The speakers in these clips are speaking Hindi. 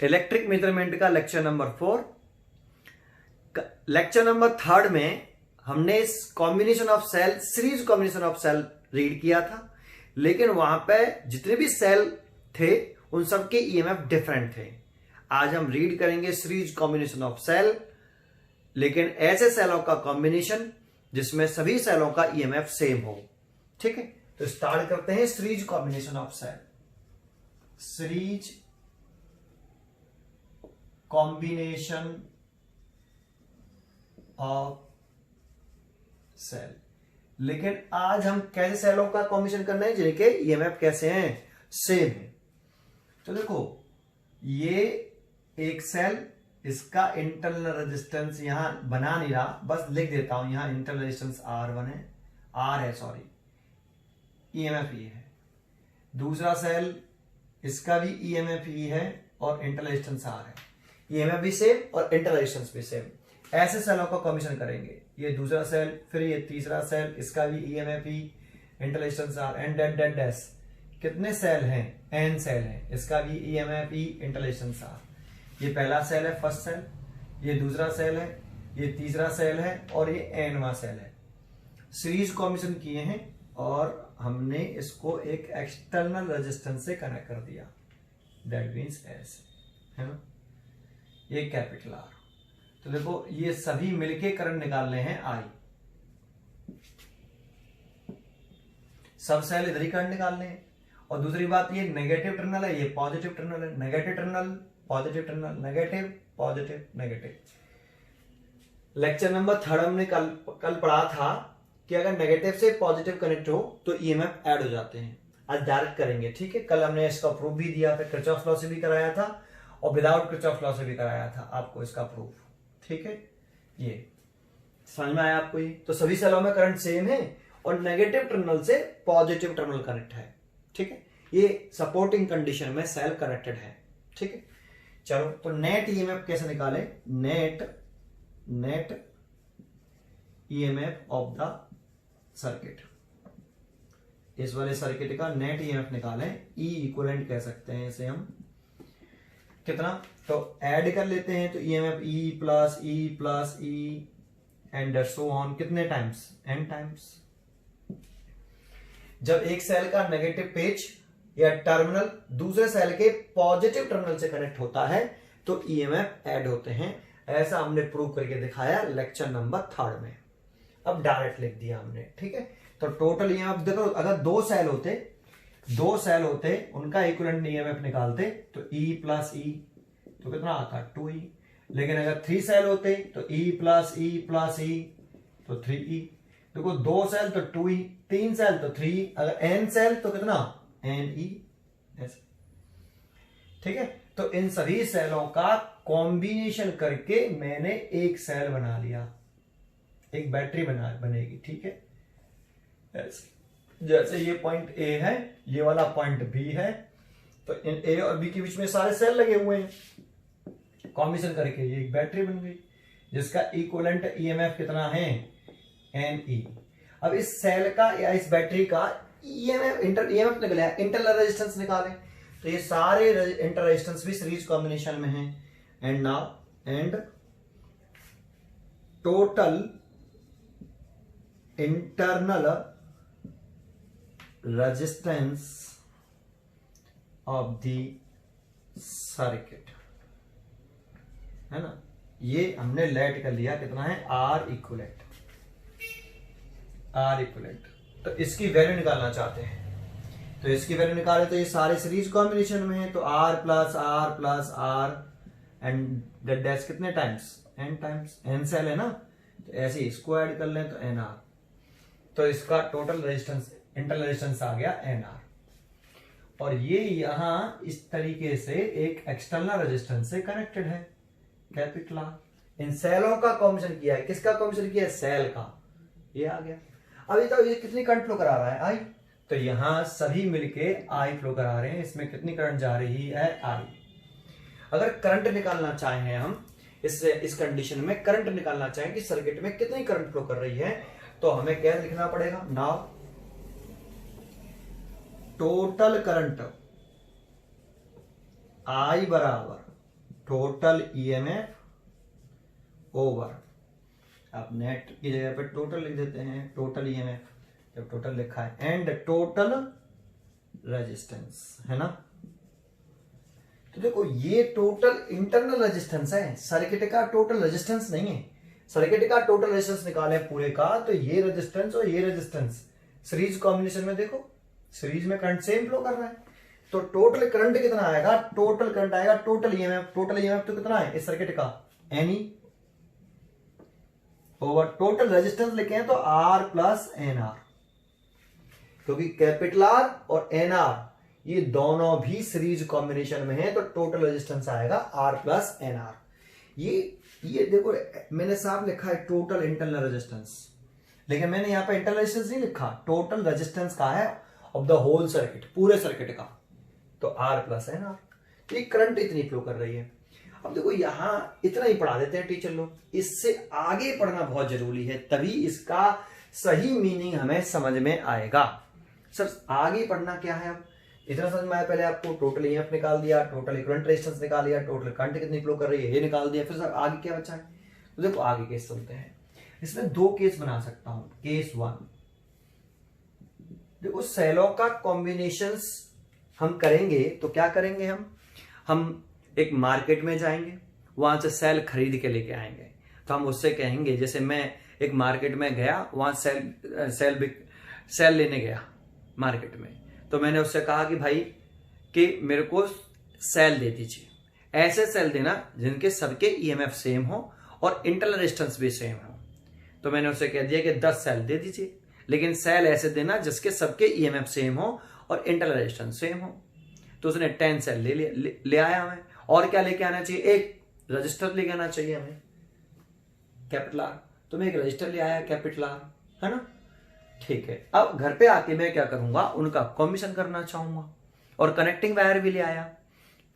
इलेक्ट्रिक मेजरमेंट का लेक्चर नंबर 4। लेक्चर नंबर 3 में हमने combination of cell, series combination of cell read किया था, लेकिन वहां पे जितने भी सेल थे उन सबके ईएमएफ डिफरेंट थे। आज हम रीड करेंगे सीरीज कॉम्बिनेशन ऑफ सेल, लेकिन ऐसे सेलों का कॉम्बिनेशन जिसमें सभी सेलों का ईएमएफ सेम हो। ठीक है, तो स्टार्ट करते हैं series combination of cell. Series combination of cell, लेकिन आज हम कैसे सेलों का कॉम्बिनेशन करना है जिनके ईएमएफ कैसे हैं, सेम है। तो देखो, ये एक सेल, इसका इंटरनल रेजिस्टेंस यहां बना नहीं रहा, बस लिख देता हूं, यहां इंटरनल रेजिस्टेंस R1 है, ईएमएफ ये है। दूसरा सेल, इसका भी ईएमएफ ई है और इंटरनल रेजिस्टेंस R है, ईएमएफ भी सेम और इंटरनल रेजिस्टेंस भी सेम। ऐसे सेलों का कॉम्बिनेशन करेंगे। ये दूसरा सेल, फिर ये तीसरा सेल, इसका भी EMF E, internal resistance R, and date dash. कितने सेल हैं? n सेल हैं, इसका भी EMF E, internal resistance R। ये पहला सेल है, फर्स्ट सेल, ये दूसरा सेल है, ये तीसरा सेल है और ये एनवा सेल है। सीरीज कॉम्बिनेशन किए हैं और हमने इसको एक एक्सटर्नल रेजिस्टेंस से कनेक्ट कर दिया, दैट मीन्स ऐसे, है ना, ये कैपिटल R। तो देखो, ये सभी मिलके करंट निकालने हैं I, सब सेल इधर ही करंट निकालने हैं। और दूसरी बात, ये नेगेटिव टर्मिनल है, ये पॉजिटिव टर्मिनल है, negative terminal, positive terminal, negative, positive, negative. Lecture number 3 हमने कल पढ़ा था कि अगर नेगेटिव से पॉजिटिव कनेक्ट हो तो ईएमएफ ऐड हो जाते हैं। आज डायरेक्ट करेंगे। ठीक है, कल हमने इसका प्रूफ भी दिया था, किरचॉफ लॉ से भी कराया था और विदाउट किरचॉफ लॉ से भी कराया था आपको इसका प्रूफ। ठीक है, ये समझ में आया आपको? ये तो सभी सेलों में करंट सेम है और नेगेटिव टर्मिनल से पॉजिटिव टर्मिनल कनेक्ट है। ठीक है, ये सपोर्टिंग कंडीशन में सेल कनेक्टेड है। ठीक है, चलो, तो नेट ईएमएफ कैसे निकाले? Net EMF of the circuit, इस वाले सर्किट का नेट ईएमएफ निकालें। ई इक्विवेलेंट कह सकते हैं इसे हम। कितना? तो ऐड कर लेते हैं, तो EMF E plus E and so on. कितने टाइम्स? n times. जब एक सेल का नेगेटिव पेज या टर्मिनल दूसरे सेल के पॉजिटिव टर्मिनल से कनेक्ट होता है तो ईएमएफ ऐड होते हैं। ऐसा हमने प्रूव करके दिखाया लेक्चर नंबर 3 में। अब डायरेक्ट लिख दिया हमने। ठीक है, तो टोटल ईएमएफ देखो, अगर दो सेल होते उनका इक्विवेलेंट ईएमएफ निकालते तो ई प्लस ई, तो कितना आता? 2E। लेकिन अगर 3 सेल होते तो ई प्लस ई तो 3E। देखो, 2 सेल तो 2E, 3 सेल तो 3E, अगर n सेल तो कितना? NE। ऐसे। ठीक है, तो इन सभी सेलों का कॉम्बिनेशन करके मैंने एक सेल बना लिया, एक बैटरी बनेगी। ठीक है, ऐसे। जैसे ये पॉइंट A है, ये वाला पॉइंट B है, तो इन A और B के बीच में सारे सेल लगे हुए हैं, कॉम्बिनेशन करके ये एक बैटरी बन गई जिसका इक्विवेलेंट ईएमएफ कितना है? NE। अब इस सेल का या इस बैटरी का ईएमएफ ईएमएफ निकला, इंटरनल रेजिस्टेंस निकालें, तो ये सारे इंटर रेजिस्टेंस भी सीरीज कॉम्बिनेशन में हैं। And total internal resistance of the circuit, है ना, ये हमने लेट कर लिया। कितना है? R equivalent. तो इसकी वैल्यू निकालना चाहते हैं, तो इसकी वैल्यू निकाले तो ये सारे सीरीज कॉम्बिनेशन में है, तो R plus R and date dash कितने times? n times. n cell है ना, तो ऐसे इसको ऐड कर लें तो NR, तो इसका टोटल रेजिस्टेंस, इंटरनल रेजिस्टेंस आ गया NR। और ये यहां इस तरीके से एक एक्सटर्नल रेजिस्टेंस से कनेक्टेड है, कैपिटल R। इन सेलों का कॉम्बिनेशन किया है। किसका कॉम्बिनेशन किया है? सेल का। ये आ गया। अभी तो ये कितनी करंट फ्लो करा रहा है? I। तो यहां सभी मिलके I फ्लो करा रहे हैं। इसमें कितनी करंट जा रही है? I। अगर करंट निकालना चाहें हम, इस कंडीशन में करंट निकालना चाहें कि सर्किट में कितनी करंट फ्लो कर रही है, तो हमें क्या लिखना पड़ेगा? नाउ टोटल करंट आई बराबर टोटल ईएमएफ ओवर, आप नेट की जगह पे टोटल लिख देते हैं, टोटल ईएमएफ जब टोटल लिखा है, एंड टोटल रेजिस्टेंस, है ना। तो देखो ये टोटल इंटरनल रेजिस्टेंस है, सर्किट का टोटल रेजिस्टेंस नहीं है। सर्किट का टोटल रेजिस्टेंस निकाले पूरे का, तो ये रेजिस्टेंस और ये रेजिस्टेंस सीरीज कॉम्बिनेशन में देखो, सीरीज में करंट सेम फ्लो कर रहा है, तो टोटल करंट कितना आएगा, टोटल करंट आएगा टोटल ईएमएफ, टोटल ईएमएफ तो कितना है इस सर्किट का, एनई ओवर टोटल रेजिस्टेंस लिखे हैं तो आर प्लस एन आर, क्योंकि कैपिटल आर और एन आर ये दोनों भी सीरीज कॉम्बिनेशन में है, तो टोटल रेजिस्टेंस आएगा आर प्लस एन आर। ये देखो मैंने साफ लिखा है टोटल इंटरनल रेजिस्टेंस, लेकिन मैंने यहां पे इंटरनल रेजिस्टेंस नहीं लिखा, टोटल रेजिस्टेंस का है ऑफ द होल सर्किट, पूरे सर्किट का, तो आर प्लस एन आर। तो ये करंट इतनी फ्लो कर रही है। अब देखो यहां इतना ही पढ़ा देते हैं टीचर लोग, इससे आगे पढ़ना बहुत जरूरी है, तभी इसका सही मीनिंग हमें समझ में आएगा। सर आगे पढ़ना क्या है, अब इतना समझ में आया, पहले आपको टोटल ईएमएफ निकाल दिया, टोटल इक्विवेलेंट रेजिस्टेंस निकाल दिया, टोटल करंट कितनी फ्लो कर रही है ये निकाल दिया, फिर सर आगे क्या बचा है। तो देखो आगे केस सुनते हैं, इसमें दो केस बना सकता हूं। केस 1, देखो सेलों का कॉम्बिनेशंस हम करेंगे तो क्या करेंगे, हम एक मार्केट में जाएंगे, वहां से सेल खरीद के लेके आएंगे, तो हम उससे कहेंगे, जैसे मैं एक मार्केट में गया, वहां सेल लेने गया मार्केट में, तो मैंने उससे कहा कि भाई कि मेरे को सेल दे दीजिए, ऐसे सेल देना जिनके सबके ईएमएफ सेम हो और इंटरनल रेजिस्टेंस भी सेम हो। तो मैंने उससे कह दिया कि 10 सेल दे दीजिए, लेकिन सेल ऐसे देना जिसके सबके ईएमएफ सेम हो और इंटरनल रेजिस्टेंस सेम हो। तो उसने 10 सेल ले आया हमें, और क्या लेके आना चाहिए, एक रजिस्टर लेके आना चाहिए हमें कैपिटल आर, तो मैं एक रजिस्टर ले आया कैपिटल आर, है ना। ठीक है, अब घर पे आके मैं क्या करूंगा, उनका कॉम्बिनेशन करना चाहूंगा, और कनेक्टिंग वायर भी ले आया,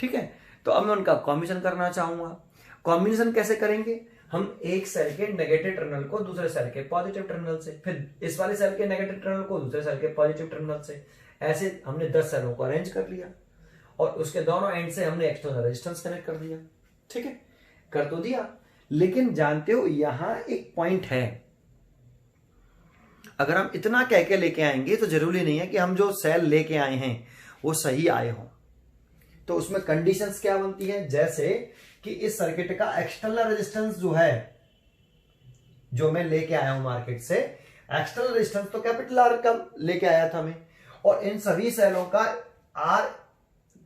ठीक है। तो अब मैं उनका कॉम्बिनेशन करना चाहूंगा। कॉम्बिनेशन कैसे करेंगे, हम एक सेल के नेगेटिव टर्मिनल को दूसरे सेल के पॉजिटिव टर्मिनल से, फिर इस वाले सेल के नेगेटिव टर्मिनल को दूसरे सेल के पॉजिटिव टर्मिनल से, ऐसे हमने 10 सेलों को अरेंज कर लिया, और उसके दोनों एंड से हमने एक्सटर्नल रेजिस्टेंस कनेक्ट कर दिया, ठीक है, कर तो दिया। लेकिन जानते हो यहां एक पॉइंट है, अगर हम इतना कह के लेके आएंगे तो जरूरी नहीं है कि हम जो सेल लेके आए हैं वो सही आए हों। तो उसमें कंडीशंस क्या बनती है, जैसे कि इस सर्किट का एक्सटर्नल रेजिस्टेंस जो है, जो मैं लेके आया हूं मार्केट से, एक्सटर्नल रेजिस्टेंस तो कैपिटल आर का लेके आया था मैं, और इन सभी सेलों का आर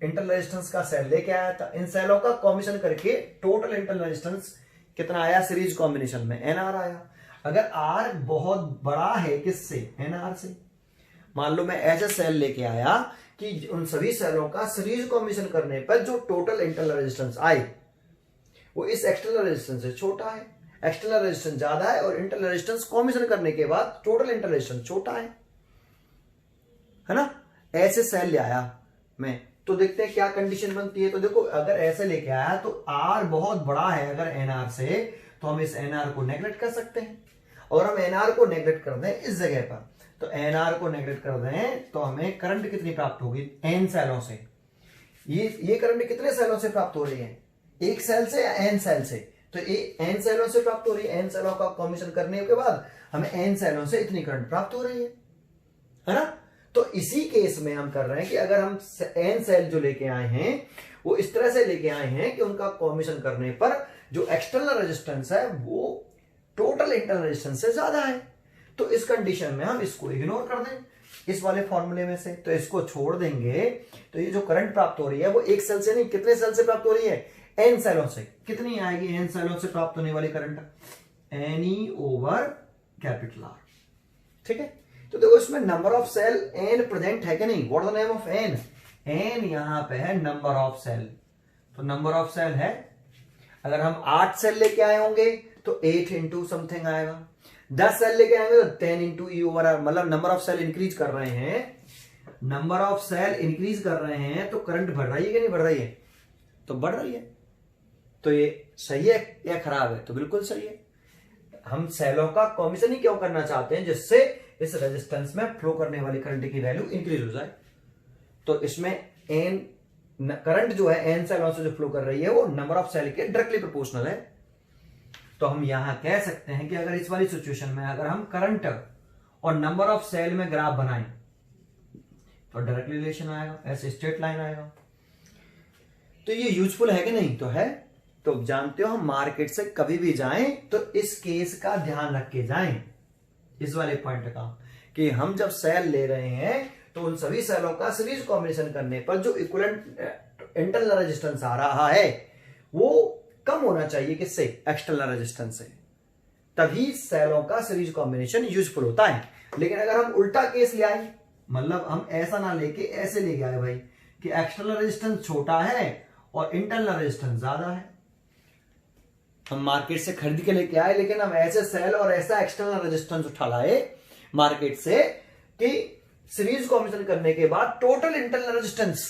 इंटरनल रेजिस्टेंस का सेल लेके आया था। इन सेलों का कॉम्बिनेशन करके टोटल इंटरनल रेजिस्टेंस कितना आया सीरीज कॉम्बिनेशन में, एनआर आया। अगर आर बहुत बड़ा है किससे, एनआर से, मान लो मैं ऐसा सेल लेके आया कि उन सभी सेलों का सीरीज कॉम्बिनेशन करने पर जो टोटल इंटरनल रेजिस्टेंस आए वो इस एक्सटर्नल रेजिस्टेंस से छोटा है, एक्सटर्नल रेजिस्टेंस ज्यादा है, और इंटरनल रेजिस्टेंस कॉम्बिनेशन करने के बाद टोटल इंटरनल रेजिस्टेंस छोटा है ना। ऐसे सेल ले आया मैं, तो देखते हैं क्या कंडीशन बनती है। तो देखो अगर ऐसे लेके आया तो आर बहुत बड़ा है अगर एनआर से, तो हम इस एनआर को नेगलेक्ट कर सकते हैं, और हम एनआर को नेगलेक्ट कर दें इस जगह पर, तो एनआर को नेगलेक्ट कर दें तो हमें करंट कितनी प्राप्त होगी, एन सेलों से। ये करंट कितने सेलों से प्राप्त हो रही है, एक सेल से या एन सेल से, तो ये एन सेलों से प्राप्त हो रही है। एन सेलों का कॉम्बिनेशन करने के बाद हमें एन सेलों से इतनी करंट प्राप्त हो रही है ना। तो इसी केस में हम कर रहे हैं कि अगर हम एन सेल जो लेके आए हैं वो इस तरह से लेके आए हैं कि उनका कॉम्बिनेशन करने पर जो एक्सटर्नल रेजिस्टेंस है वो टोटल इंटरनल रेजिस्टेंस से ज्यादा है, तो इस कंडीशन में हम इसको इग्नोर कर दें इस वाले फॉर्मूले में से, तो इसको छोड़ देंगे। तो ये जो करंट प्राप्त हो रही है वो एक सेल से नहीं, कितने सेल से प्राप्त हो रही है, एन सेलों से। कितनी आएगी एन सेलों से प्राप्त होने वाली current, N E over capital R, ठीक है। तो देखो इसमें number of cell N present है कि नहीं, what the name of N, N यहां पे है नंबर ऑफ सेल, तो नंबर ऑफ सेल है। अगर हम 8 सेल लेके आए होंगे तो 8 इंटू समथिंग आएगा, 10 सेल लेके आएंगे तो 10 इंटू ई ओवर आर, मतलब नंबर ऑफ सेल इंक्रीज कर रहे हैं, नंबर ऑफ सेल इंक्रीज कर रहे हैं तो करंट बढ़ रही है कि नहीं बढ़ रही है, तो बढ़ रही है। तो ये सही है या खराब है, तो बिल्कुल सही है। हम सेलों का कॉम्बिनेशन ही क्यों करना चाहते हैं, जिससे इस रेजिस्टेंस में फ्लो करने वाली करंट की वैल्यू इंक्रीज हो जाए। तो इसमें एन करंट जो है एन सेलों से जो फ्लो कर रही है वो नंबर ऑफ सेल के डायरेक्टली प्रोपोर्शनल है। तो हम यहां कह सकते हैं कि अगर इस वाली सिचुएशन में अगर हम करंट और नंबर ऑफ सेल में ग्राफ बनाएं तो डायरेक्ट रिलेशन आएगा, ऐसे स्ट्रेट लाइन आएगा। तो ये यूजफुल है कि नहीं? तो है। तो जानते हो हम मार्केट से कभी भी जाएं तो इस केस का ध्यान रख के जाएं, इस वाले पॉइंट का, कि हम जब सेल ले रहे हैं तो उन सभी सेलों का सीरीज कॉम्बिनेशन करने पर जो इक्विवेलेंट इंटरनल रेजिस्टेंस आ रहा है वो कम होना चाहिए किससे? एक्सटर्नल रेजिस्टेंस से। तभी सेलों का सीरीज कॉम्बिनेशन यूजफुल होता है। लेकिन अगर हम उल्टा केस ले आए, मतलब हम ऐसा ना लेके ऐसे ले गए भाई कि एक्सटर्नल रेजिस्टेंस छोटा है और इंटरनल रेजिस्टेंस ज्यादा है, हम मार्केट से खरीद के लेके आए लेकिन हम ऐसे सेल और ऐसा एक्सटर्नल रेजिस्टेंस उठा लाए मार्केट से कि सीरीज कॉम्बिनेशन करने के बाद टोटल इंटरनल रेजिस्टेंस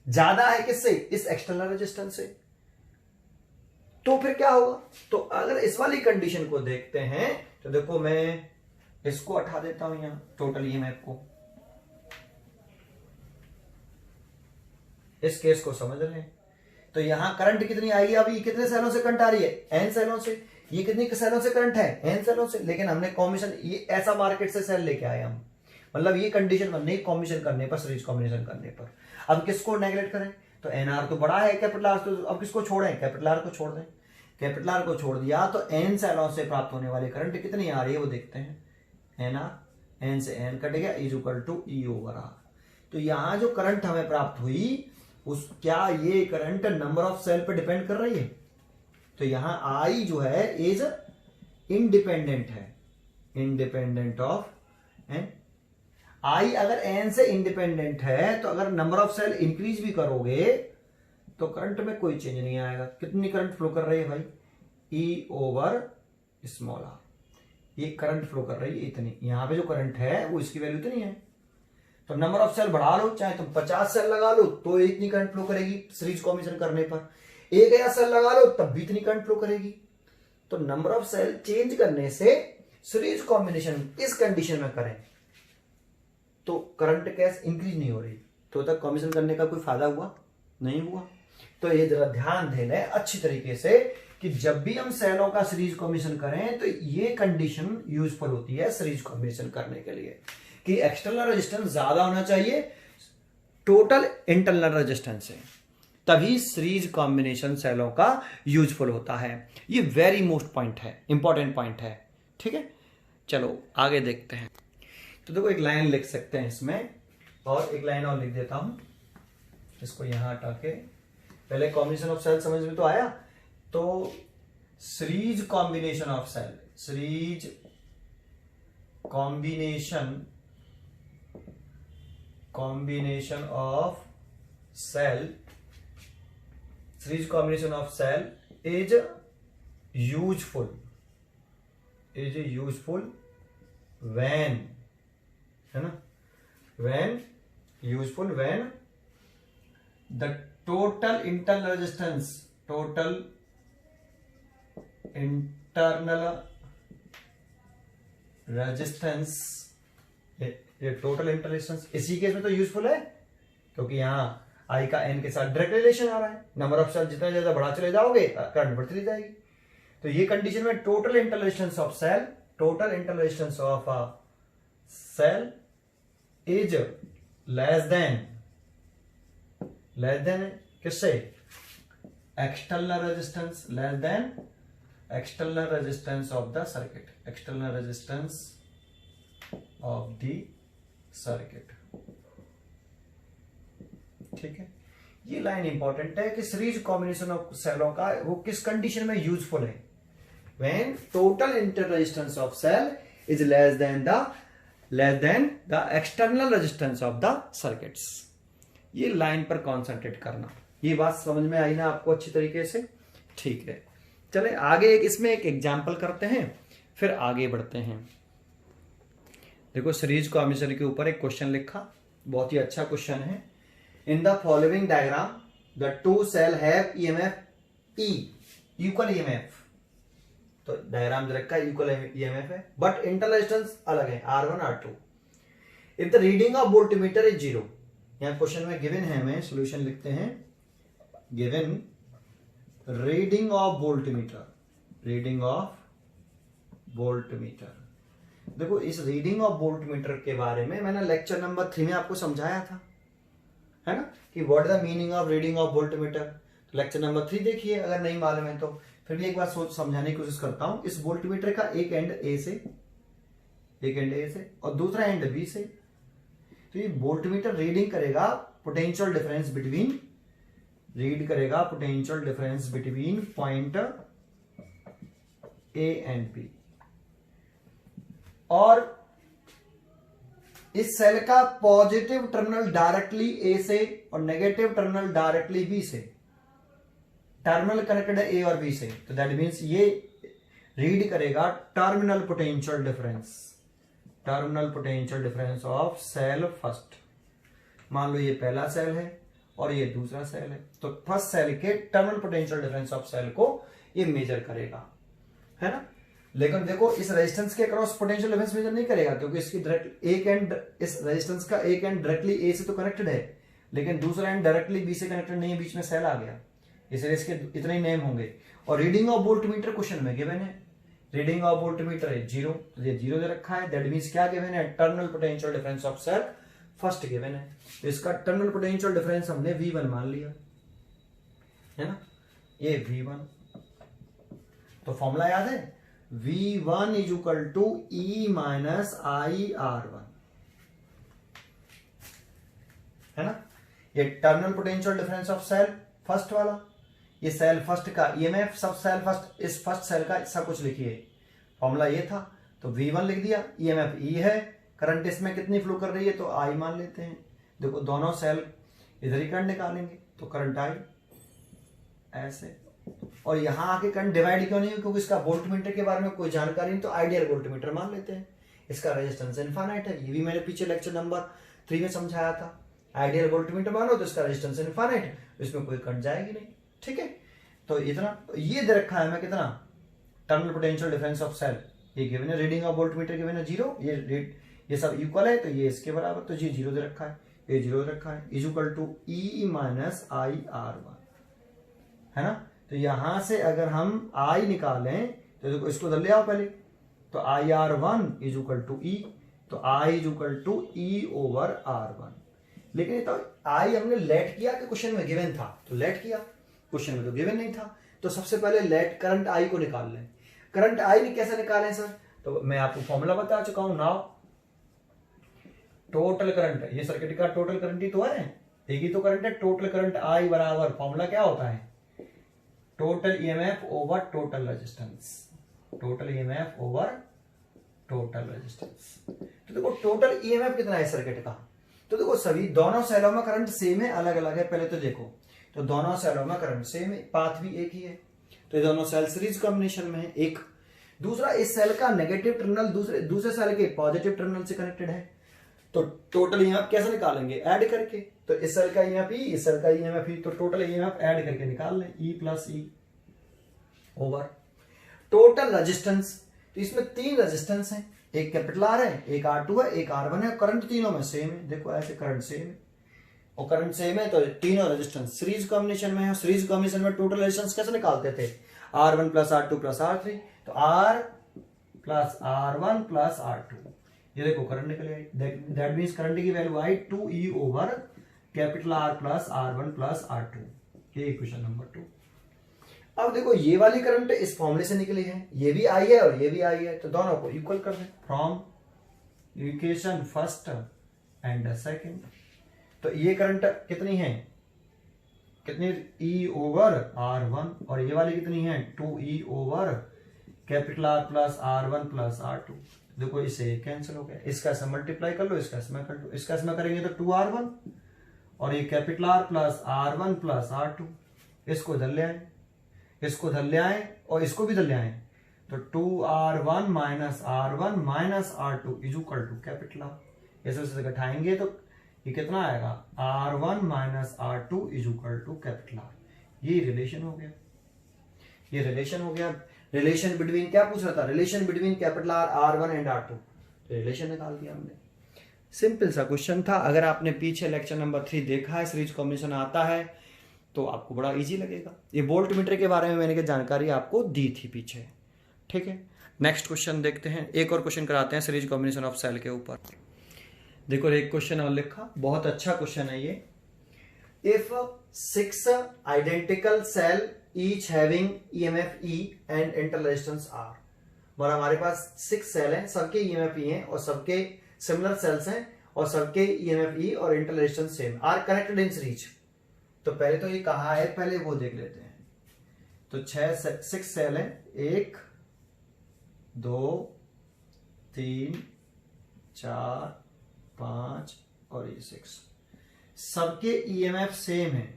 ज्यादा है किससे? इस एक्सटर्नल रेजिस्टेंस से। तो फिर क्या होगा? तो अगर इस वाली कंडीशन को देखते हैं तो देखो मैं इसको हटा देता हूं यहां, टोटल ईएमएफ को, इस केस को समझ रहे हैं। तो यहां करंट कितनी आएगी? अभी कितने सेलों से करंट आ रही है? एन सेलों से। ये कितनी सेलों से करंट है? एन सेलों से। लेकिन हमने कॉम्बिनेशन ये ऐसा मार्केट से सेल लेके आए हम, मतलब ये कंडीशन बनने कॉम्बिनेशन करने पर, सीरीज कॉम्बिनेशन करने पर। अब किसको नेगलेक्ट करें? तो एनआर तो बड़ा है कैपिटल आर, तो अब किसको छोड़ें? कैपिटल आर को छोड़ दें। कैपिटल आर को छोड़ दिया तो एन सेलों से प्राप्त होने वाली करंट कितनी आ रही है वो देखते हैं। एन आर, एन से एन कट गया, is equal to E over R. तो यहां जो करंट हमें प्राप्त हुई उस, क्या ये करंट नंबर ऑफ सेल पे डिपेंड कर रही है? तो यहां आई जो है इज इंडिपेंडेंट है, इंडिपेंडेंट ऑफ एन। आई अगर एन से इंडिपेंडेंट है तो अगर नंबर ऑफ सेल इंक्रीज भी करोगे तो करंट में कोई चेंज नहीं आएगा। कितनी करंट फ्लो कर रही है भाई? ई ओवर स्मॉल आर, ये करंट फ्लो कर रही है इतनी। यहां पे जो करंट है वो इसकी वैल्यू इतनी है। तो नंबर ऑफ सेल बढ़ा लो, चाहे तुम 50 सेल लगा लो तो इतनी करंट फ्लो करेगी सीरीज कॉम्बिनेशन करने पर। 1000 सेल लगा लो तब भी इतनी करंट फ्लो करेगी। तो नंबर ऑफ सेल चेंज करने से सीरीज कॉम्बिनेशन इस कंडीशन में करें तो करंट कैस इंक्रीज नहीं हो रही, तो तक कॉम्बिनेशन करने का कोई फायदा हुआ? नहीं हुआ। तो ये जरा ध्यान देना अच्छी तरीके से कि जब भी हम सेलों का सीरीज कॉम्बिनेशन करें तो ये कंडीशन यूजफुल होती है सीरीज कॉम्बिनेशन करने के लिए कि एक्सटर्नल रेजिस्टेंस ज्यादा होना चाहिए टोटल इंटरनल रेजिस्टेंस से, तभी सीरीज कॉम्बिनेशन सेलों का यूजफुल होता है। ये वेरी मोस्ट पॉइंट है, इंपॉर्टेंट पॉइंट है। ठीक है, चलो आगे देखते हैं। तो देखो एक लाइन लिख सकते हैं इसमें, और एक लाइन और लिख देता हूं, इसको यहां हटा के। पहले कॉम्बिनेशन ऑफ सेल समझ में तो आया। तो series combination of cell, series combination of cell, series combination of cell is useful when, है ना, when useful when the total internal resistance, total internal resistance, ये टोटल इंटरनल रेजिस्टेंस इसी केस में तो यूजफुल है क्योंकि यहां आई का एन के साथ डायरेक्ट रिलेशन आ रहा है। नंबर ऑफ सेल जितना ज्यादा बढ़ा चले जाओगे करंट बढ़ती जाएगी। तो ये कंडीशन में total internal resistance of cell, total internal resistance of a cell is less than किससे? External resistance, less than external resistance of the circuit, external resistance of the circuit. ठीक है, ये लाइन इंपॉर्टेंट है कि सीरीज कॉम्बिनेशन ऑफ सेलों का वो किस कंडीशन में यूजफुल है? When total inter resistance of cell is less than the external resistance of the circuits. ये लाइन पर कॉन्सेंट्रेट करना। ये बात समझ में आई ना आपको अच्छी तरीके से? ठीक है, चले आगे इसमें एक एग्जाम्पल करते हैं फिर आगे बढ़ते हैं। देखो सीरीज कॉम्बिनेशन के ऊपर एक क्वेश्चन लिखा, बहुत ही अच्छा क्वेश्चन है। In the following diagram the two cell have EMF E, equal EMF. तो डायग्राम जो रखा है इक्वल ईएमएफ है बट इंटरनल रेजिस्टेंस अलग है, R1 R2। If the reading of voltmeter is 0, यहाँ क्वेश्चन में गिवन है, हमें सॉल्यूशन लिखते हैं, given reading of voltmeter, reading of voltmeter. देखो इस रीडिंग ऑफ वोल्टमीटर के बारे में मैंने लेक्चर नंबर 3 में आपको समझाया था, है ना, कि what the meaning of reading of voltmeter. तो लेक्चर नंबर 3 देखिए, अगर नहीं मालूम है तो फिर भी एक बार सोच समझाने की कोशिश करता हूं। इस वोल्टमीटर का एक एंड ए से, एक एंड ए से और दूसरा एंड बी से। तो ये वोल्टमीटर रीडिंग करेगा पोटेंशियल डिफरेंस बिटवीन, रीड करेगा potential difference between point A and B. और इस सेल का पॉजिटिव टर्मिनल डायरेक्टली ए से और नेगेटिव टर्मिनल डायरेक्टली बी से, टर्मिनल कनेक्टेड है ए और बी से। तो दैट मीन्स ये रीड करेगा terminal potential difference, terminal potential difference of cell first. मान लो ये पहला सेल है और ये दूसरा सेल है, तो फर्स्ट सेल के terminal potential difference of cell को ये मेजर करेगा, है ना। लेकिन देखो इस रेजिस्टेंस के अक्रॉस पोटेंशियल डिफरेंस मेजर नहीं करेगा, क्योंकि इसकी डायरेक्ट एक एंड, इस रेजिस्टेंस का एक एंड डायरेक्टली ए से तो कनेक्टेड है, लेकिन दूसरा एंड डायरेक्टली बी से कनेक्टेड नहीं है, बीच में सेल आ गया, इसलिए इसके इतने ही नेम होंगे। और रीडिंग ऑफ वोल्टमीटर क्वेश्चन में गिवन है, रीडिंग ऑफ वोल्टमीटर है 0, तो ये 0 दे रखा है। दैट मींस क्या गिवन है, terminal potential difference of cell first given है। तो इसका टर्मिनल पोटेंशियल डिफरेंस हमने V1 मान लिया, है ना, ये V1। तो फॉर्मूला याद है, V1 is equal to E minus IR1, है ना। ये terminal potential difference of cell first वाला, ये सेल फर्स्ट का ईएमएफ, सब सेल फर्स्ट, इस फर्स्ट सेल का सब कुछ लिखिए। फॉर्मूला ये था, तो V1 लिख दिया, ईएमएफ E है, करंट इसमें कितनी फ्लो कर रही है तो I मान लेते हैं। देखो दोनों सेल इधर ही करंट निकालेंगे, तो करंट I ऐसे, और यहां आके करंट डिवाइड क्यों नहीं है, क्योंकि इसका वोल्टमीटर के बारे में कोई जानकारी नहीं, तो आइडियल वोल्टमीटर मान लेते हैं। इसका रेजिस्टेंस इनफाइनाइट है, ये भी मैंने पीछे लेक्चर नंबर 3 में समझाया था। आइडियल वोल्टमीटर मानो तो इसका रेजिस्टेंस इनफाइनाइट है, इसमें कोई करंट जाएगी नहीं, ठीक है। तो इतना, तो ये दे रखा है हमें कितना, terminal potential difference of cell, ये गिवन है, रीडिंग ऑफ वोल्टमीटर गिवन है 0, ये सब इक्वल है, तो ये इसके बराबर, तो ये 0 दे रखा है, ये 0 दे रखा है, is equal to E minus IR1, है ना। तो यहां से अगर हम I निकालें तो देखो इसको उधर ले आओ पहले, तो IR1 is equal to E, तो I is equal to E over R1। लेकिन तो I हमने लेट किया कि क्वेश्चन में गिवन था, तो लेट किया, क्वेश्चन में तो गिवन नहीं था, तो सबसे पहले लेट करंट I को निकाल लें। करंट I कैसे निकालें सर, तो मैं आपको फॉर्मूला बता चुका हूं। नाउ टोटल करंट, ये सर्किट का टोटल करंट ही तो है, एक ही तो करंट है। टोटल करंट I बराबर, फॉर्मूला क्या होता है, total EMF over total resistance, total EMF over total resistance. तो देखो टोटल ईएमएफ कितना है सर्किट का, तो देखो सभी दोनों सेलों में करंट सेम है, अलग अलग है। पहले तो देखो, तो दोनों सेलों में करंट सेम है, पाथ भी एक ही है, तो ये दोनों सेल सीरीज कॉम्बिनेशन में है। एक दूसरा, इस सेल का नेगेटिव टर्मिनल दूसरे सेल के पॉजिटिव टर्मिनल से कनेक्टेड है, तो टोटल ईएमएफ कैसे निकालेंगे, ऐड करके। तो इस सेल का ईएमएफ ई, इस सेल का ईएमएफ ई, तो टोटल ईएमएफ ऐड करके निकाल लें, E plus E over total resistance. तो इसमें 3 रेजिस्टेंस हैं, एक कैपिटल R है, एक R2 है, एक R1 है, करंट तीनों में सेम है। देखो ऐसे करंट सेम है और करंट सेम है, तो तीनों रेजिस्टेंस सीरीज कॉम्बिनेशन में है। सीरीज कॉम्बिनेशन में टोटल रेजिस्टेंस कैसे निकालते थे, R1 plus R2 plus R3, तो R plus R1 plus R2, ये देखो करंट निकल आई। दैट मींस करंट की वैल्यू आई 2E over capital R plus R1 plus R2, ये इक्वेशन नंबर 2। अब देखो ये वाली करंट इस फॉर्मूले से निकली है, ये भी आई है और ये भी आई है, तो दोनों को इक्वल कर दें from equation first and second. तो ये करंट कितनी है, कितनी, E ओवर R1, और ये वाली कितनी है, 2E over capital R plus R1 plus R2। देखो इसे कैंसिल हो गया, इसका ऐसा मल्टीप्लाई कर लो, इसका इसमें कर लो, इसका इसमें करेंगे तो 2R1 और ये capital R plus R1 plus R2, इसको इधर ले आए, इसको इधर ले आए और इसको भी इधर ले आए, तो 2R1 minus R1 minus R2 is equal to capital R। ऐसे घटाएंगे तो ये कितना आएगा, R1 minus R2 is equal to capital R। ये रिलेशन हो गया, ये रिलेशन हो गया। रिलेशन बिटवीन क्या पूछ रहा था, relation between capital R, R1 and R2, relation निकाल दिया हमने। सिंपल सा क्वेश्चन था। अगर आपने पीछे लेक्चर नंबर 3 देखा है, सीरीज कॉम्बिनेशन आता है तो आपको बड़ा इजी लगेगा। ये वोल्ट मीटर के बारे में मैंने जानकारी आपको दी थी पीछे, ठीक है। नेक्स्ट क्वेश्चन देखते हैं, एक और क्वेश्चन कराते हैं सीरीज कॉम्बिनेशन ऑफ सेल के ऊपर। देखो एक क्वेश्चन और लिखा, बहुत अच्छा क्वेश्चन है ये। If 6 identical cell each having EMF E and inter resistance R, और हमारे पास 6 सेल हैं, सबके ईएमएफ ई हैं और सबके सिमिलर सेल्स हैं और सबके ईएमएफ ई और inter resistance same, R connected in series. तो पहले तो ये कहा है, पहले वो देख लेते हैं। तो 6 सेल हैं, 1 2 3 4 5 और ये 6, सबके ईएमएफ सेम है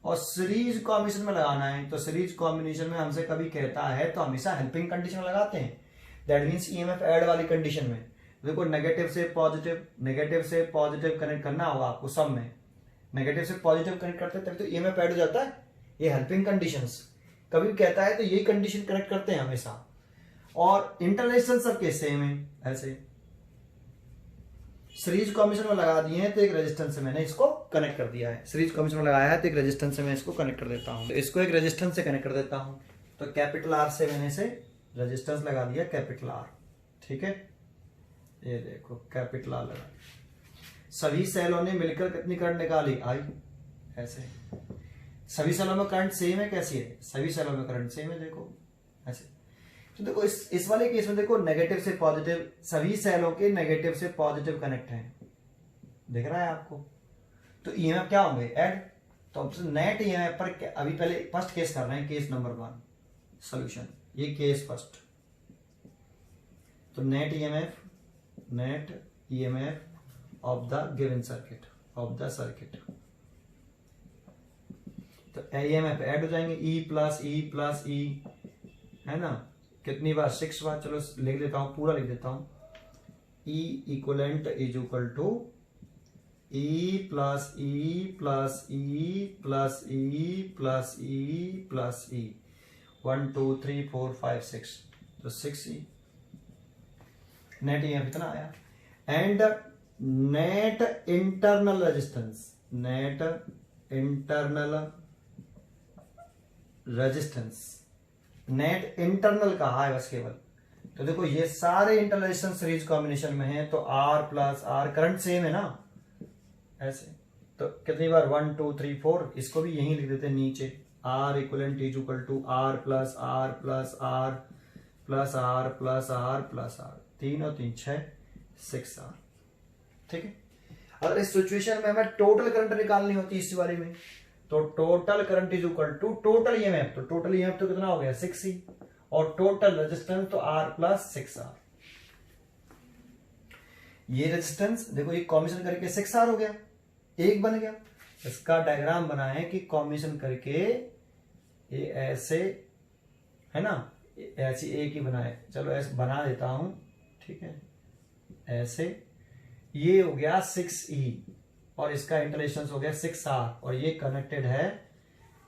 और सीरीज कॉम्बिनेशन में लगाना है। तो सीरीज कॉम्बिनेशन में हमसे कभी कहता है तो हमेशा हेल्पिंग कंडीशन लगाते हैं, दैट मींस ईएमएफ ऐड वाली कंडीशन में। देखो नेगेटिव से पॉजिटिव कनेक्ट करना होगा आपको, सब में नेगेटिव से पॉजिटिव कनेक्ट करते हैं तभी तो ईएमएफ ऐड हो जाता है। ये हेल्पिंग कंडीशंस कभी कहता है तो ये कंडीशन कनेक्ट करते हैं हमेशा, और इंटरनेशनल सबके सेम है। ऐसे सीरीज कॉम्बिनेशन में लगा दिए हैं तो एक रेजिस्टेंस से मैंने इसको कनेक्ट कर दिया है। सीरीज कॉम्बिनेशन में लगाया है तो एक रेजिस्टेंस से मैं इसको कनेक्ट कर देता हूं, तो इसको एक रेजिस्टेंस से कनेक्ट कर देता हूं। तो कैपिटल आर से मैंने इसे रेजिस्टेंस लगा दिया, कैपिटल आर, ठीक है। ये देखो कैपिटल आर लगा, सभी सेलों ने मिलकर कितनी करंट निकाली, आई। ऐसे सभी सेलों में करंट सेम है, कैसी है, सभी सेलों में करंट सेम है, देखो ऐसे। तो देखो इस वाले केस में देखो नेगेटिव से पॉजिटिव, सभी सेलों के नेगेटिव से पॉजिटिव कनेक्ट हैं, दिख रहा है आपको। तो ईएमएफ क्या होंगे, ऐड। तो नेट ईएमएफ पर अभी पहले फर्स्ट केस कर रहे हैं, केस नंबर 1 सॉल्यूशन, ये केस फर्स्ट। तो net EMF of the given circuit, तो ईएमएफ ऐड हो जाएंगे, ई प्लस ई है ना, कितनी बार, 6 बार। चलो लिख देता हूं, पूरा लिख देता हूं। E equivalent is equal to E plus E plus E plus E plus E plus E, 1 2 3 4 5 6, तो 6E। नेट ईएमएफ इतना आया। And net internal resistance, net internal कहा है बस केवल। तो देखो ये सारे इंटरनल रेजिस्टेंस सीरीज कॉम्बिनेशन में है, तो R plus R, current same है ना, ऐसे। तो कितनी बार, 1 2 3 4, इसको भी यहीं लिख देते हैं नीचे, R equivalent is equal to R plus R plus R plus R plus R plus R, 3 और 3 6 6R, ठीक है। अगर इस सिचुएशन में हमें टोटल करंट निकालनी होती है इस वाले में, तो total current is equal to total EMF, तो टोटल ईएमएफ तो कितना हो गया, 6E, और टोटल रेजिस्टेंस तो R प्लस 6R। ये रेजिस्टेंस देखो, ये कॉम्बिनेशन करके 6R हो गया, एक बन गया। इसका डायग्राम बनाए कि कॉम्बिनेशन करके ये ऐसे है ना, ऐसी एक ही बनाए। चलो ऐसे बना देता हूं, ठीक है, ऐसे। ये हो गया 6E और इसका इंटररेजिस्टेंस हो गया 6R, और ये कनेक्टेड है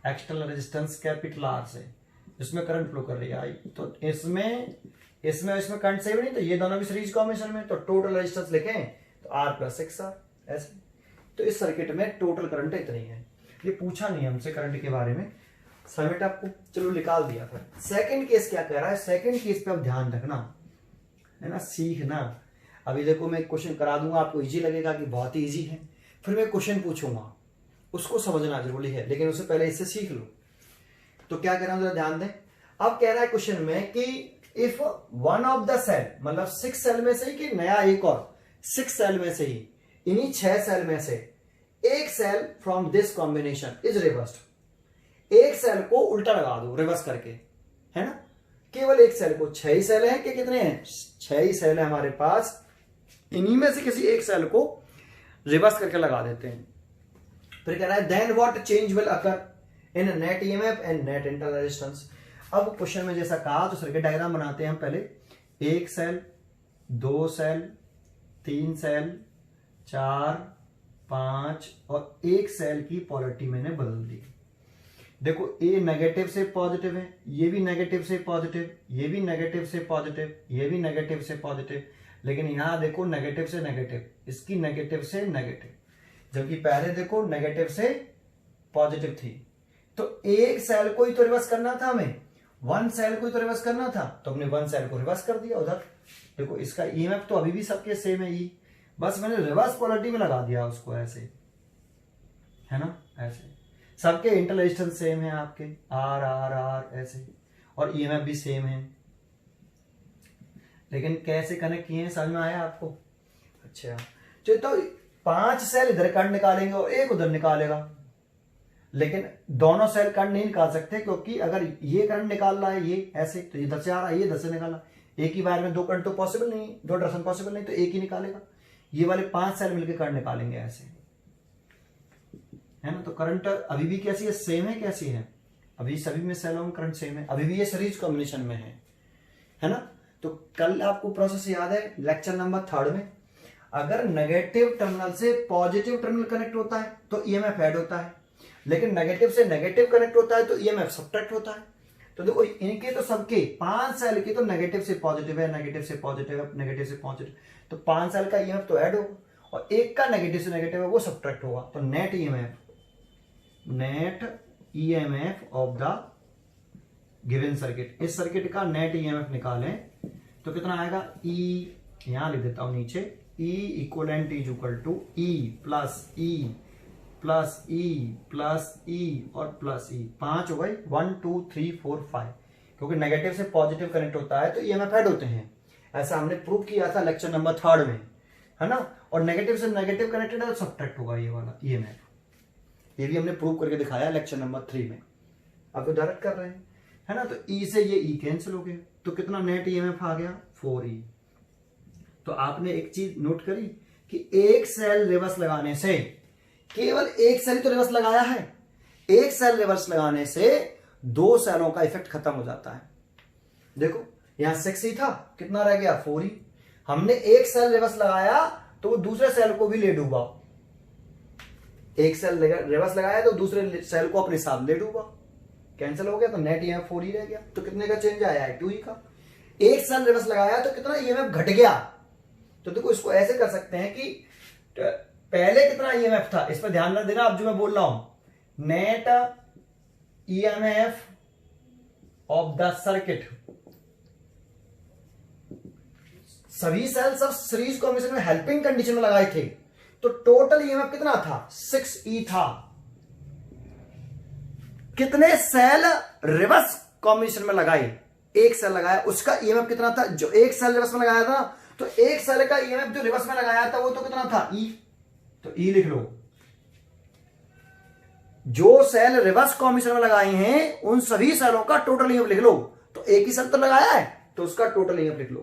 एक्सटर्नल रेजिस्टेंस कैपिटल R से, इसमें करंट फ्लो कर रही है आई। तो इसमें करंट सेम नहीं, तो ये दोनों भी सीरीज कॉम्बिनेशन में, तो टोटल रेजिस्टेंस लिखें तो R प्लस 6R, ऐसे। तो इस सर्किट में टोटल करंट इतनी है। ये पूछा नहीं हमसे करंट के बारे में, समिट आपको चलो निकाल दिया। फिर सेकंड केस क्या कह रहा है, सेकंड केस पे अब ध्यान रखना है ना, सीखना। अभी देखो मैं क्वेश्चन करा दूंगा, आपको इजी लगेगा कि बहुत ही इजी है, फिर मैं क्वेश्चन पूछूंगा, उसको समझना जरूरी है, लेकिन उससे पहले इससे सीख लो। तो क्या कह रहा हूं जरा ध्यान दें। अब कह रहा है क्वेश्चन में कि if one of the cell, मतलब 6 सेल में से ही कि नया एक और 6 सेल में से ही, इन्हीं 6 सेल में से एक cell from this combination is reversed, एक सेल को उल्टा लगा दो रिवर्स करके, है ना। केवल एक सेल को, 6 ही सेल है कि कितने हैं, 6 ही सेल है हमारे पास, इन्हीं में से किसी एक सेल को रिवर्स करके लगा देते हैं। फिर कह रहा है then what change will occur in net EMF and net internal resistance. अब क्वेश्चन में जैसा कहा तो सर्किट डायग्राम बनाते हैं हम पहले। 1 सेल, 2 सेल, 3 सेल, 4 5 और 1 सेल की पोलैरिटी मैंने बदल दी। देखो ए नेगेटिव से पॉजिटिव है, ये भी नेगेटिव से पॉजिटिव, ये भी नेगेटिव से पॉजिटिव, ये भी नेगेटिव से पॉजिटिव, लेकिन यहां देखो नेगेटिव से नेगेटिव, इसकी नेगेटिव से नेगेटिव, जबकि पहले देखो नेगेटिव से पॉजिटिव थी। तो एक सेल को ही तो रिवर्स करना था हमें, वन सेल को ही तो रिवर्स करना था, तो हमने वन सेल को रिवर्स कर दिया उधर। देखो इसका ईएमएफ तो अभी भी सबके सेम है ई, बस मैंने रिवर्स पोलैरिटी में लगा दिया उसको, ऐसे है ना, ऐसे सबके इंटररेजिस्टेंस सेम है आपके, आर आर आर ऐसे, और ईएमएफ भी सेम है। लेकिन कैसे कनेक्ट किए हैं समझ में आया आपको? अच्छा तो 5 सेल इधर करंट निकालेंगे और एक उधर निकालेगा, लेकिन दोनों सेल करंट नहीं निकाल सकते, क्योंकि अगर ये करंट निकाल रहा है ये ऐसे, तो इधर से आ रहा है, ये इधर से निकाला, एक ही वायर में 2 करंट तो पॉसिबल नहीं, 2 डायरेक्शन पॉसिबल नहीं, तो एक ही निकालेगा। ये वाले 5 सेल मिलकर करंट निकालेंगे ऐसे, है ना। तो करंट अभी भी कैसी है, सेम है, कैसी है, अभी सभी में सेलों में करंट सेम है, अभी भी ये सीरीज कॉम्बिनेशन में है ना। तो कल आपको प्रोसेस याद है लेक्चर नंबर 3 में, अगर नेगेटिव टर्मिनल से पॉजिटिव टर्मिनल कनेक्ट होता है तो ईएमएफ ऐड होता है, लेकिन नेगेटिव से नेगेटिव कनेक्ट होता है तो ईएमएफ सब्ट्रैक्ट होता है। तो देखो इनके तो सबके 5 सेल के तो नेगेटिव से पॉजिटिव है, नेगेटिव से पॉजिटिव है, नेगेटिव से पॉजिटिव, तो 5 सेल का ईएमएफ तो ऐड होगा, और एक का नेगेटिव से नेगेटिव है वो सब्ट्रैक्ट होगा। तो net EMF of the given circuit, इस सर्किट का नेट ईएमएफ निकालें तो कितना आएगा, ई यहां लिख देता हूं नीचे, E equivalent is equal to E plus E plus E plus E और प्लस ई, 5 हो गई, 1 2 3 4 5, क्योंकि नेगेटिव से पॉजिटिव कनेक्ट होता है तो ईएमएफ ऐड होते हैं, ऐसा हमने प्रूव किया था लेक्चर नंबर 3 में, है ना। और नेगेटिव से नेगेटिव कनेक्टेड है तो सब्ट्रैक्ट होगा ये वाला ईएमएफ, ये भी हमने प्रूव करके दिखाया लेक्चर नंबर 3 में। अब तो डायरेक्ट कर रहे हैं, है ना। तो ई से ये ई कैंसिल हो गया, तो कितना नेट ईएमएफ आ गया, 4E। तो आपने एक चीज नोट करी कि एक सेल रिवर्स लगाने से, केवल एक सेल तो रिवर्स लगाया है, एक सेल रिवर्स लगाने से 2 सेलों का इफेक्ट खत्म हो जाता है। देखो यहां 6E था, कितना रह गया, 4E। हमने एक सेल रिवर्स लगाया तो वो दूसरे सेल को भी ले डूबा, एक सेल रिवर्स लगाया तो दूसरे सेल को अपने साथ ले डूबा, कैंसिल हो गया, तो नेट ईएमएफ 4E रह गया। तो कितने का चेंज आया है, 2E का। एक सेल रिवर्स लगाया तो कितना ईएमएफ घट गया। तो देखो इसको ऐसे कर सकते हैं कि पहले कितना ईएमएफ था, इस पर ध्यान रख देना अब जो मैं बोल रहा हूं, net EMF of the circuit, सभी सेल सब सीरीज कॉम्बिनेशन में हेल्पिंग कंडीशन में लगाए थे, तो टोटल ईएमएफ कितना था, 6E था। कितने सेल रिवर्स कॉम्बिनेशन में लगाए, एक सेल लगाया, उसका ईएमएफ कितना था, जो एक सेल रिवर्स में लगाया था, तो एक सेल का ईएमएफ जो रिवर्स में लगाया था वो तो कितना था, E। तो E लिख लो, जो सेल रिवर्स कॉम्बिनेशन में लगाए हैं उन सभी सेलों का टोटल ईएमएफ लिख लो। तो एक ही सेल तो लगाया है तो उसका टोटल ईएमएफ लिख लो।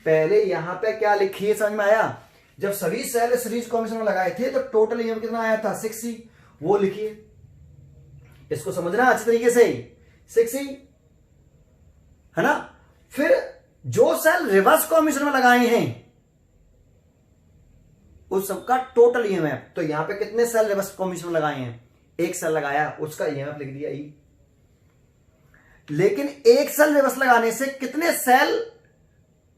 पहले यहां पे क्या लिखिए, समझ में आया, जब सभी सेल सीरीज कॉम्बिनेशन में लगाए थे तो टोटल ईएमएफ कितना आया था, 6E, वो लिखिए। इसको समझना अच्छी तरीके से, 6E, है ना। फिर जो सेल रिवर्स कॉम्बिनेशन में लगाए हैं उस सबका टोटल ईएमएफ, तो यहां पे कितने सेल रिवर्स कॉम्बिनेशन में लगाए हैं, एक सेल लगाया, उसका ईएमएफ लिख दिया E। लेकिन एक सेल रिवर्स लगाने से कितने सेल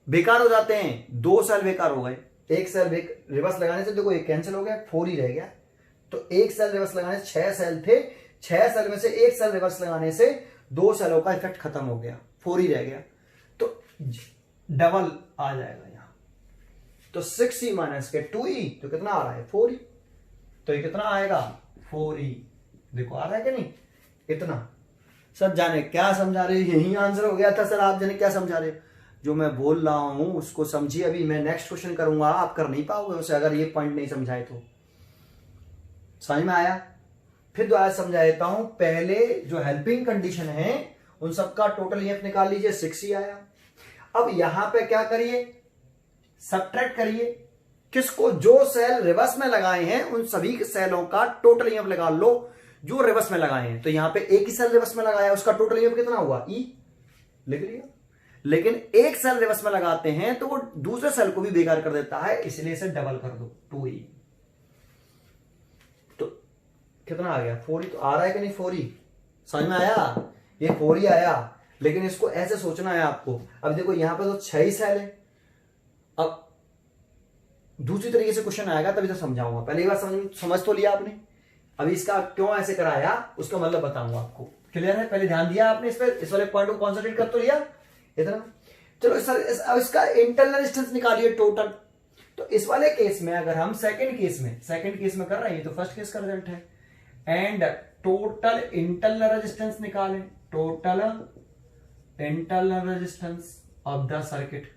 बेकार हो जाते हैं, 2 सेल बेकार हो गए। एक सेल रिवर्स लगाने से देखो एक कैंसिल हो गया, 4E रह गया। तो एक सेल रिवर्स लगाने से 6 सेल थे, 6 सेल में से एक सेल रिवर्स लगाने से 2 सेलों का इफेक्ट खत्म हो गया, 4E रह गया, तो डबल आ जाएगा यहां। तो 6E माइनस के 2E, तो कितना आ रहा है, 4E। तो ये कितना आएगा, 4E। देखो आ रहा है कि नहीं, इतना। सर जाने क्या समझा रहे, यही आंसर हो गया था सर, आप जाने क्या समझा रहे, जो मैं बोल रहा हूं उसको समझिए। अभी मैं नेक्स्ट क्वेश्चन करूंगा, आप कर नहीं पाओगे उसे अगर ये पॉइंट नहीं समझाए तो। समझ में आया, फिर दोबारा समझा देता हूं। पहले जो हेल्पिंग कंडीशन है उन सबका टोटल ईएमएफ निकाल लीजिए, 6E आया। अब यहां पे क्या करिए, सब्ट्रैक्ट करिए, किसको, जो सेल रिवर्स में लगाए हैं उन सभी सेलों का टोटल ईएमएफ निकाल लो जो रिवर्स में लगाए हैं। तो यहां पे एक ही सेल रिवर्स में लगाया, उसका टोटल ईएमएफ कितना हुआ, E, लिख लिया। लेकिन एक सेल रिवर्स में लगाते हैं तो वो दूसरे सेल को भी बेकार कर देता है, इसलिए इसे डबल कर दो, 2E। तो कितना आ गया, 4E। तो आ रहा है कि नहीं 4E, समझ में आया, ये 4E आया। लेकिन इसको ऐसे सोचना है आपको। अब देखो यहां पर तो 6 ही सेल है, अब दूसरी तरीके से क्वेश्चन आएगा तभी तो समझाऊंगा, पहले एक बार समझ तो लिया आपने, अभी इसका क्यों ऐसे कराया उसका मतलब बताऊंगा आपको। क्लियर है? पहले ध्यान दिया आपने इस पे, इस वाले पॉइंट को कॉन्सेंट्रेट कर तो लिया इतना। चलो अब इसका इंटरनल रेजिस्टेंस निकालिए टोटल। तो इस वाले केस में अगर हम सेकंड केस में कर रहे हैं, तो फर्स्ट केस का रिजल्ट है, एंड टोटल इंटरनल रेजिस्टेंस निकालें, total internal resistance of the circuit.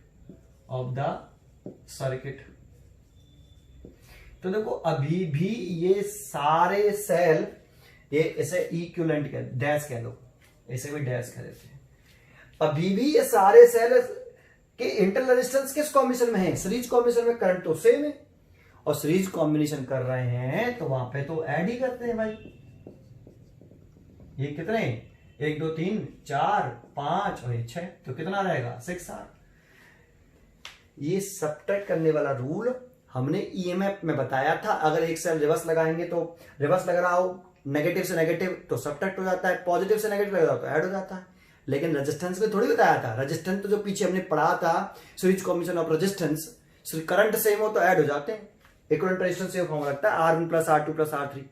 तो देखो अभी भी ये सारे सेल, ये इसे इक्विवेलेंट डैश कह लो, इसे भी डैश कह देते हैं, अभी भी ये सारे सेल के इंटरनल रेजिस्टेंस किस कॉम्बिनेशन में है? सीरीज कॉम्बिनेशन में। करंट तो सेम है, और सीरीज कॉम्बिनेशन कर रहे हैं तो वहां पे तो ऐड ही करते हैं भाई। ये कितने? 1 2 3 4 5 और 6, तो कितना रहेगा? 6R। ये सब्ट्रैक्ट करने वाला रूल हमने ईएमएफ में बताया था। अगर एक सेल रिवर्स लगाएंगे तो रिवर्स लग रहा हो, नेगेटिव से नेगेटिव तो सब्ट्रैक्ट हो जाता है, पॉजिटिव से नेगेटिव लग रहा हो तो ऐड हो जाता है। लेकिन रेजिस्टेंस में थोड़ी बताया था। रेजिस्टेंस तो जो पीछे हमने पढ़ा था, series combination of resistance, current same हो तो ऐड हो जाते हैं। इक्विवेलेंट रेजिस्टेंस ये फॉर्म लगता है R1 + R2 + R3।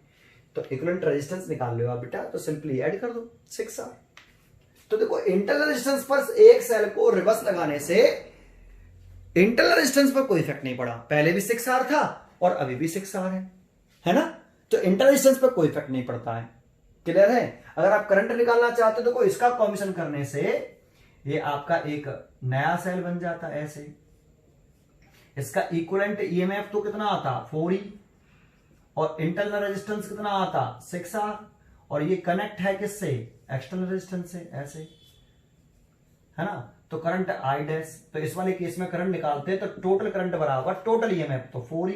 तो इक्विवेलेंट रेजिस्टेंस निकाल लो आप बेटा, तो सिंपली ऐड कर दो 6R। तो देखो इंटरनल रेजिस्टेंस पर एक सेल को रिवर्स लगाने से इंटरनल रेजिस्टेंस पर कोई इफेक्ट नहीं पड़ा। पहले भी 6R था और अभी भी 6R है ना? तो इंटरनल रेजिस्टेंस पर कोई इफेक्ट नहीं पड़ता है। क्लियर है? अगर आप करंट निकालना चाहते हो तो इसका कॉम्बिनेशन करने से ये आपका एक नया सेल बन जाता है ऐसे। इसका इक्विवेलेंट ईएमएफ तो कितना आता? 4E, और इंटरनल रेजिस्टेंस कितना आता? 6R, और ये कनेक्ट है किससे? एक्सटर्नल रेजिस्टेंस से, ऐसे है ना? तो करंट I डैश, तो इस वाले केस में करंट निकालते हैं तो टोटल करंट बराबर टोटल ईएमएफ तो 4E,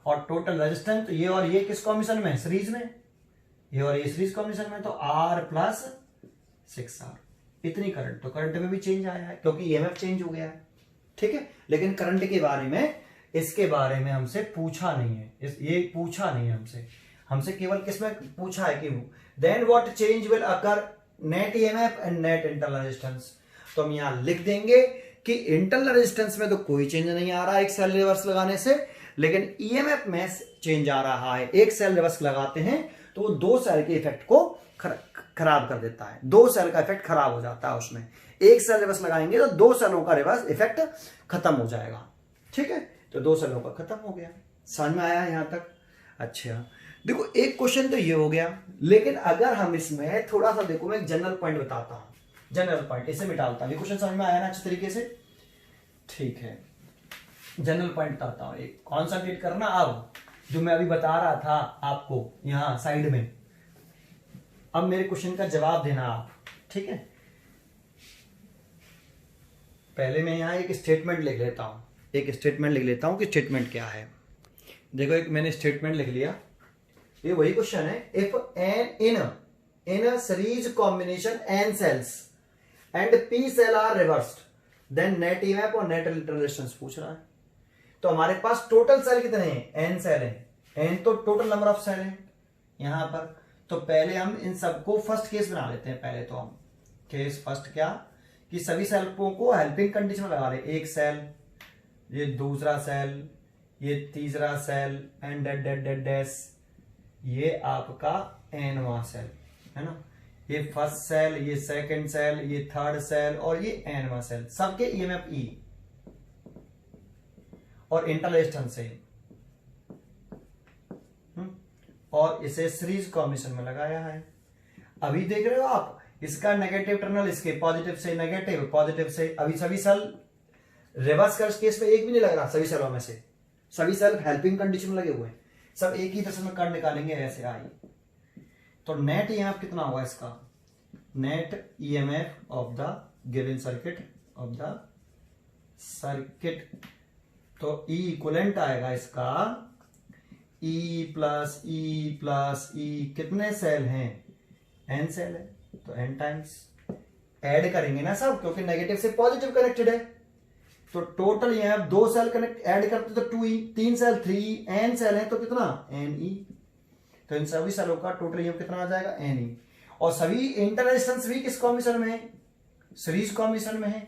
और टोटल रेजिस्टेंस ये और ये किस कॉम्बिनेशन में? सीरीज में। ये और ये सीरीज कॉम्बिनेशन में, तो R + 6R। इतनी करंट, तो करंट में भी चेंज आया है क्योंकि ईएमएफ चेंज हो गया है। ठीक है? लेकिन करंट के बारे में, इसके बारे में हमसे पूछा नहीं है, ये पूछा नहीं है हमसे केवल किसमें पूछा है कि then what change will occur net EMF and net internal resistance. तो हम यहां लिख देंगे कि इंटरनल रेजिस्टेंस में तो कोई चेंज नहीं आ रहा है एक सेल रिवर्स लगाने से, लेकिन ईएमएफ में चेंज आ रहा है। एक सेल रिवर्स लगाते हैं तो वो 2 सेल के इफेक्ट को खराब कर देता है, 2 सेल का इफेक्ट खराब हो जाता है उसमें। एक सेल रिवर्स लगाएंगे तो 2 सेलों का रिवर्स इफेक्ट खत्म हो जाएगा। ठीक है? तो 2 सेलों का खत्म हो गया। समझ में आया यहां तक? अच्छा, देखो एक क्वेश्चन तो ये हो गया, लेकिन अगर हम इसमें थोड़ा सा देखो, मैं एक जनरल पॉइंट बताता हूं, जनरल पॉइंट इसे मिटाता हूं। ये क्वेश्चन समझ में आया ना अच्छे तरीके से? ठीक है, जनरल पॉइंट बताता हूं, एक कॉन्सेंट्रेट करना। अब जो मैं अभी बता रहा था आपको यहां साइड में, अब मेरे क्वेश्चन का जवाब देना आप। ठीक है? पहले मैं यहां एक स्टेटमेंट लिख लेता हूं, कि स्टेटमेंट क्या है। देखो एक मैंने स्टेटमेंट लिख लिया, ये वही क्वेश्चन है। If N in a series combination n cells and p cell are reversed, then net EMF और नेट इंटरनल रेजिस्टेंस पूछ रहा है। तो हमारे पास टोटल सेल कितने हैं? n सेल हैं। n तो टोटल नंबर ऑफ सेल हैं यहां पर। तो पहले हम इन सबको फर्स्ट केस बना लेते हैं। पहले तो हम केस फर्स्ट क्या, कि सभी सेलों को हेल्पिंग कंडीशन में लगा रहे। एक सेल, ये दूसरा सेल, ये तीसरा सेल, एंड डैश ये आपका nवां सेल है ना। ये फर्स्ट सेल, ये सेकंड सेल, ये थर्ड सेल और ये nवां सेल, सबके ईएमएफ E और इंटरनल रेजिस्टेंस से, और इसे सीरीज कॉम्बिनेशन में लगाया है। अभी देख रहे हो आप, इसका नेगेटिव टर्मिनल इसके पॉजिटिव से, नेगेटिव पॉजिटिव से। अभी सभी सेल रिवर्स कर केस में एक भी नहीं लग रहा, सभी सेलों में से सभी सेल हेल्पिंग कंडीशन में लगे हुए हैं, सब एक ही तरह में करंट निकालेंगे ऐसे आई। तो नेट ईएमएफ कितना होगा इसका? Net EMF of the given circuit, तो E इक्विवेलेंट आएगा इसका E प्लस E कितने सेल हैं? n सेल है, तो n टाइम्स ऐड करेंगे ना सब, क्योंकि नेगेटिव से पॉजिटिव कनेक्टेड है। तो टोटल ये 2 सेल कनेक्ट ऐड करते तो 2E, 3 cell 3E, n cell है तो कितना? NE। तो इन सभी सेलों का टोटल ये कितना आ जाएगा? NE। और सभी इंटरनल रेजिस्टेंस भी किस कॉम्बिनेशन में है? सीरीज कॉम्बिनेशन में है।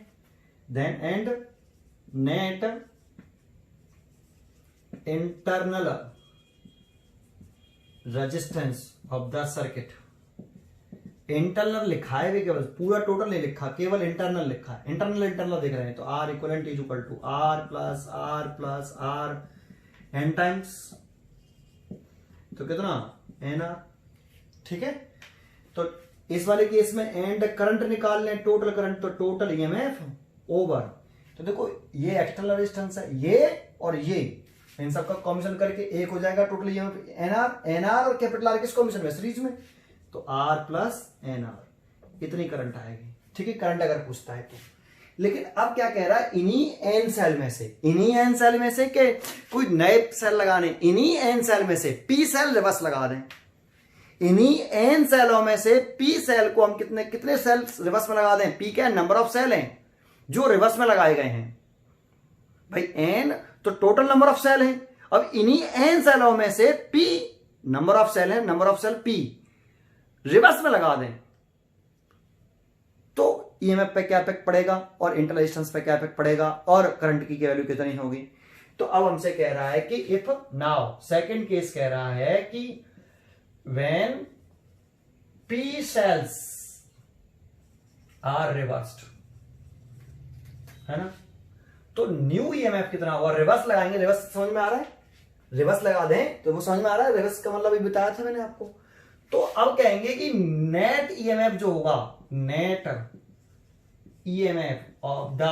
Then and net internal resistance of the circuit. Internal लिखा है भी, केवल पूरा टोटल नहीं लिखा, केवल इंटरनल लिखा है। इंटरनल देख रहे हैं तो R equivalent is equal to R plus R N times, तो कितना एन आर। ठीक है, तो इस वाले केस में एंड करंट निकाल लें, टोटल करंट, तो टोटल ईएमएफ ओवर, तो देखो ये एक्सटर्नल रेजिस्टेंस है, ये और ये, इन सबका कॉम्बिनेशन करके एक हो जाएगा टोटल ईएमएफ एनआर और कैपिटल आर किस कॉम्बिनेशन में, सीरीज में, तो आर प्लस एनआर, इतनी करंट आएगी। ठीक है, करंट अगर पूछता है तो। लेकिन अब क्या कह रहा है, इन्हीं एन सेल में से के कोई नए सेल लगाने, इन्हीं एन सेल में से पी सेल रिवर्स लगा दें। इन्हीं एन सेलों में से पी सेल को हम कितने सेल रिवर्स में लगा दें। पी क्या है, नंबर ऑफ सेल हैं जो रिवर्स में लगाए गए हैं भाई, एन तो टोटल नंबर ऑफ सेल है। अब इन्हीं एन सेलों में से पी नंबर ऑफ सेल है, number of cell P reverse में लगा दें, तो ईएमएफ पे क्या इफेक्ट पड़ेगा और इंटरनल रेजिस्टेंस पे क्या इफेक्ट पड़ेगा और करंट की वैल्यू कितनी होगी। तो अब हमसे कह रहा है कि इफ नाउ, सेकंड केस कह रहा है कि when P cells are reversed, है ना, तो न्यू ईएमएफ कितना होगा। रिवर्स लगाएंगे, रिवर्स समझ में आ रहा है, रिवर्स लगा दें तो वो समझ में आ रहा है, रिवर्स का मतलब भी बताया था मैंने आपको। तो अब कहेंगे कि नेट ईएमएफ जो होगा, net EMF of the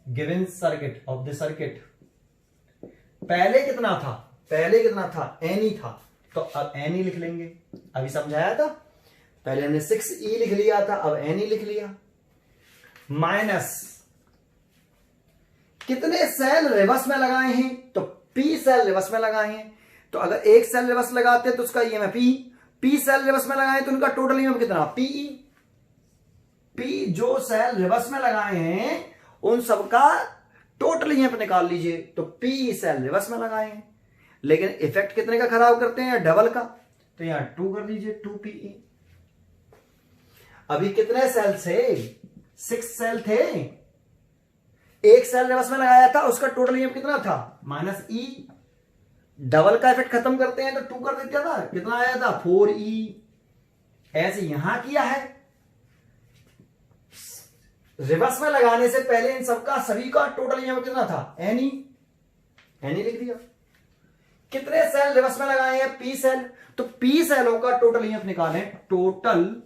given circuit, of the circuit, पहले कितना था, एन ही था, तो अब एन ही लिख लेंगे। अभी समझाया था, पहले हमने 6E लिख लिया था, अब एन ही लिख लिया, माइनस कितने सेल रिवर्स में लगाए हैं, तो पी सेल रिवर्स में लगाए हैं। तो अगर एक सेल रिवर्स लगाते हैं तो उसका ईएमएफ पी सेल रिवर्स में लगाए तो उनका टोटल ईएमएफ कितना, पीई। पी जो सेल रिवर्स में लगाए हैं उन सबका टोटल ईएमएफ निकाल लीजिए, तो पी सेल रिवर्स में लगाए हैं, लेकिन इफेक्ट कितने का खराब करते हैं, डबल का, तो यहां 2 कर दीजिए, 2PE। अभी कितने सेल थे, 6 सेल थे, एक सेल रिवर्स में लगाया था, उसका टोटल ईएमएफ कितना था, -E। डबल का इफेक्ट खत्म करते हैं तो 2 कर देता था, कितना आया था, 4E। ऐसे यहां किया है, रिवर्स में लगाने से पहले इन सबका सभी का टोटल ईएमएफ कितना था, एनी लिख दिया। कितने सेल रिवर्स में लगाए हैं, पी सेल, तो पी सेलों का टोटल ईएमएफ निकालें, total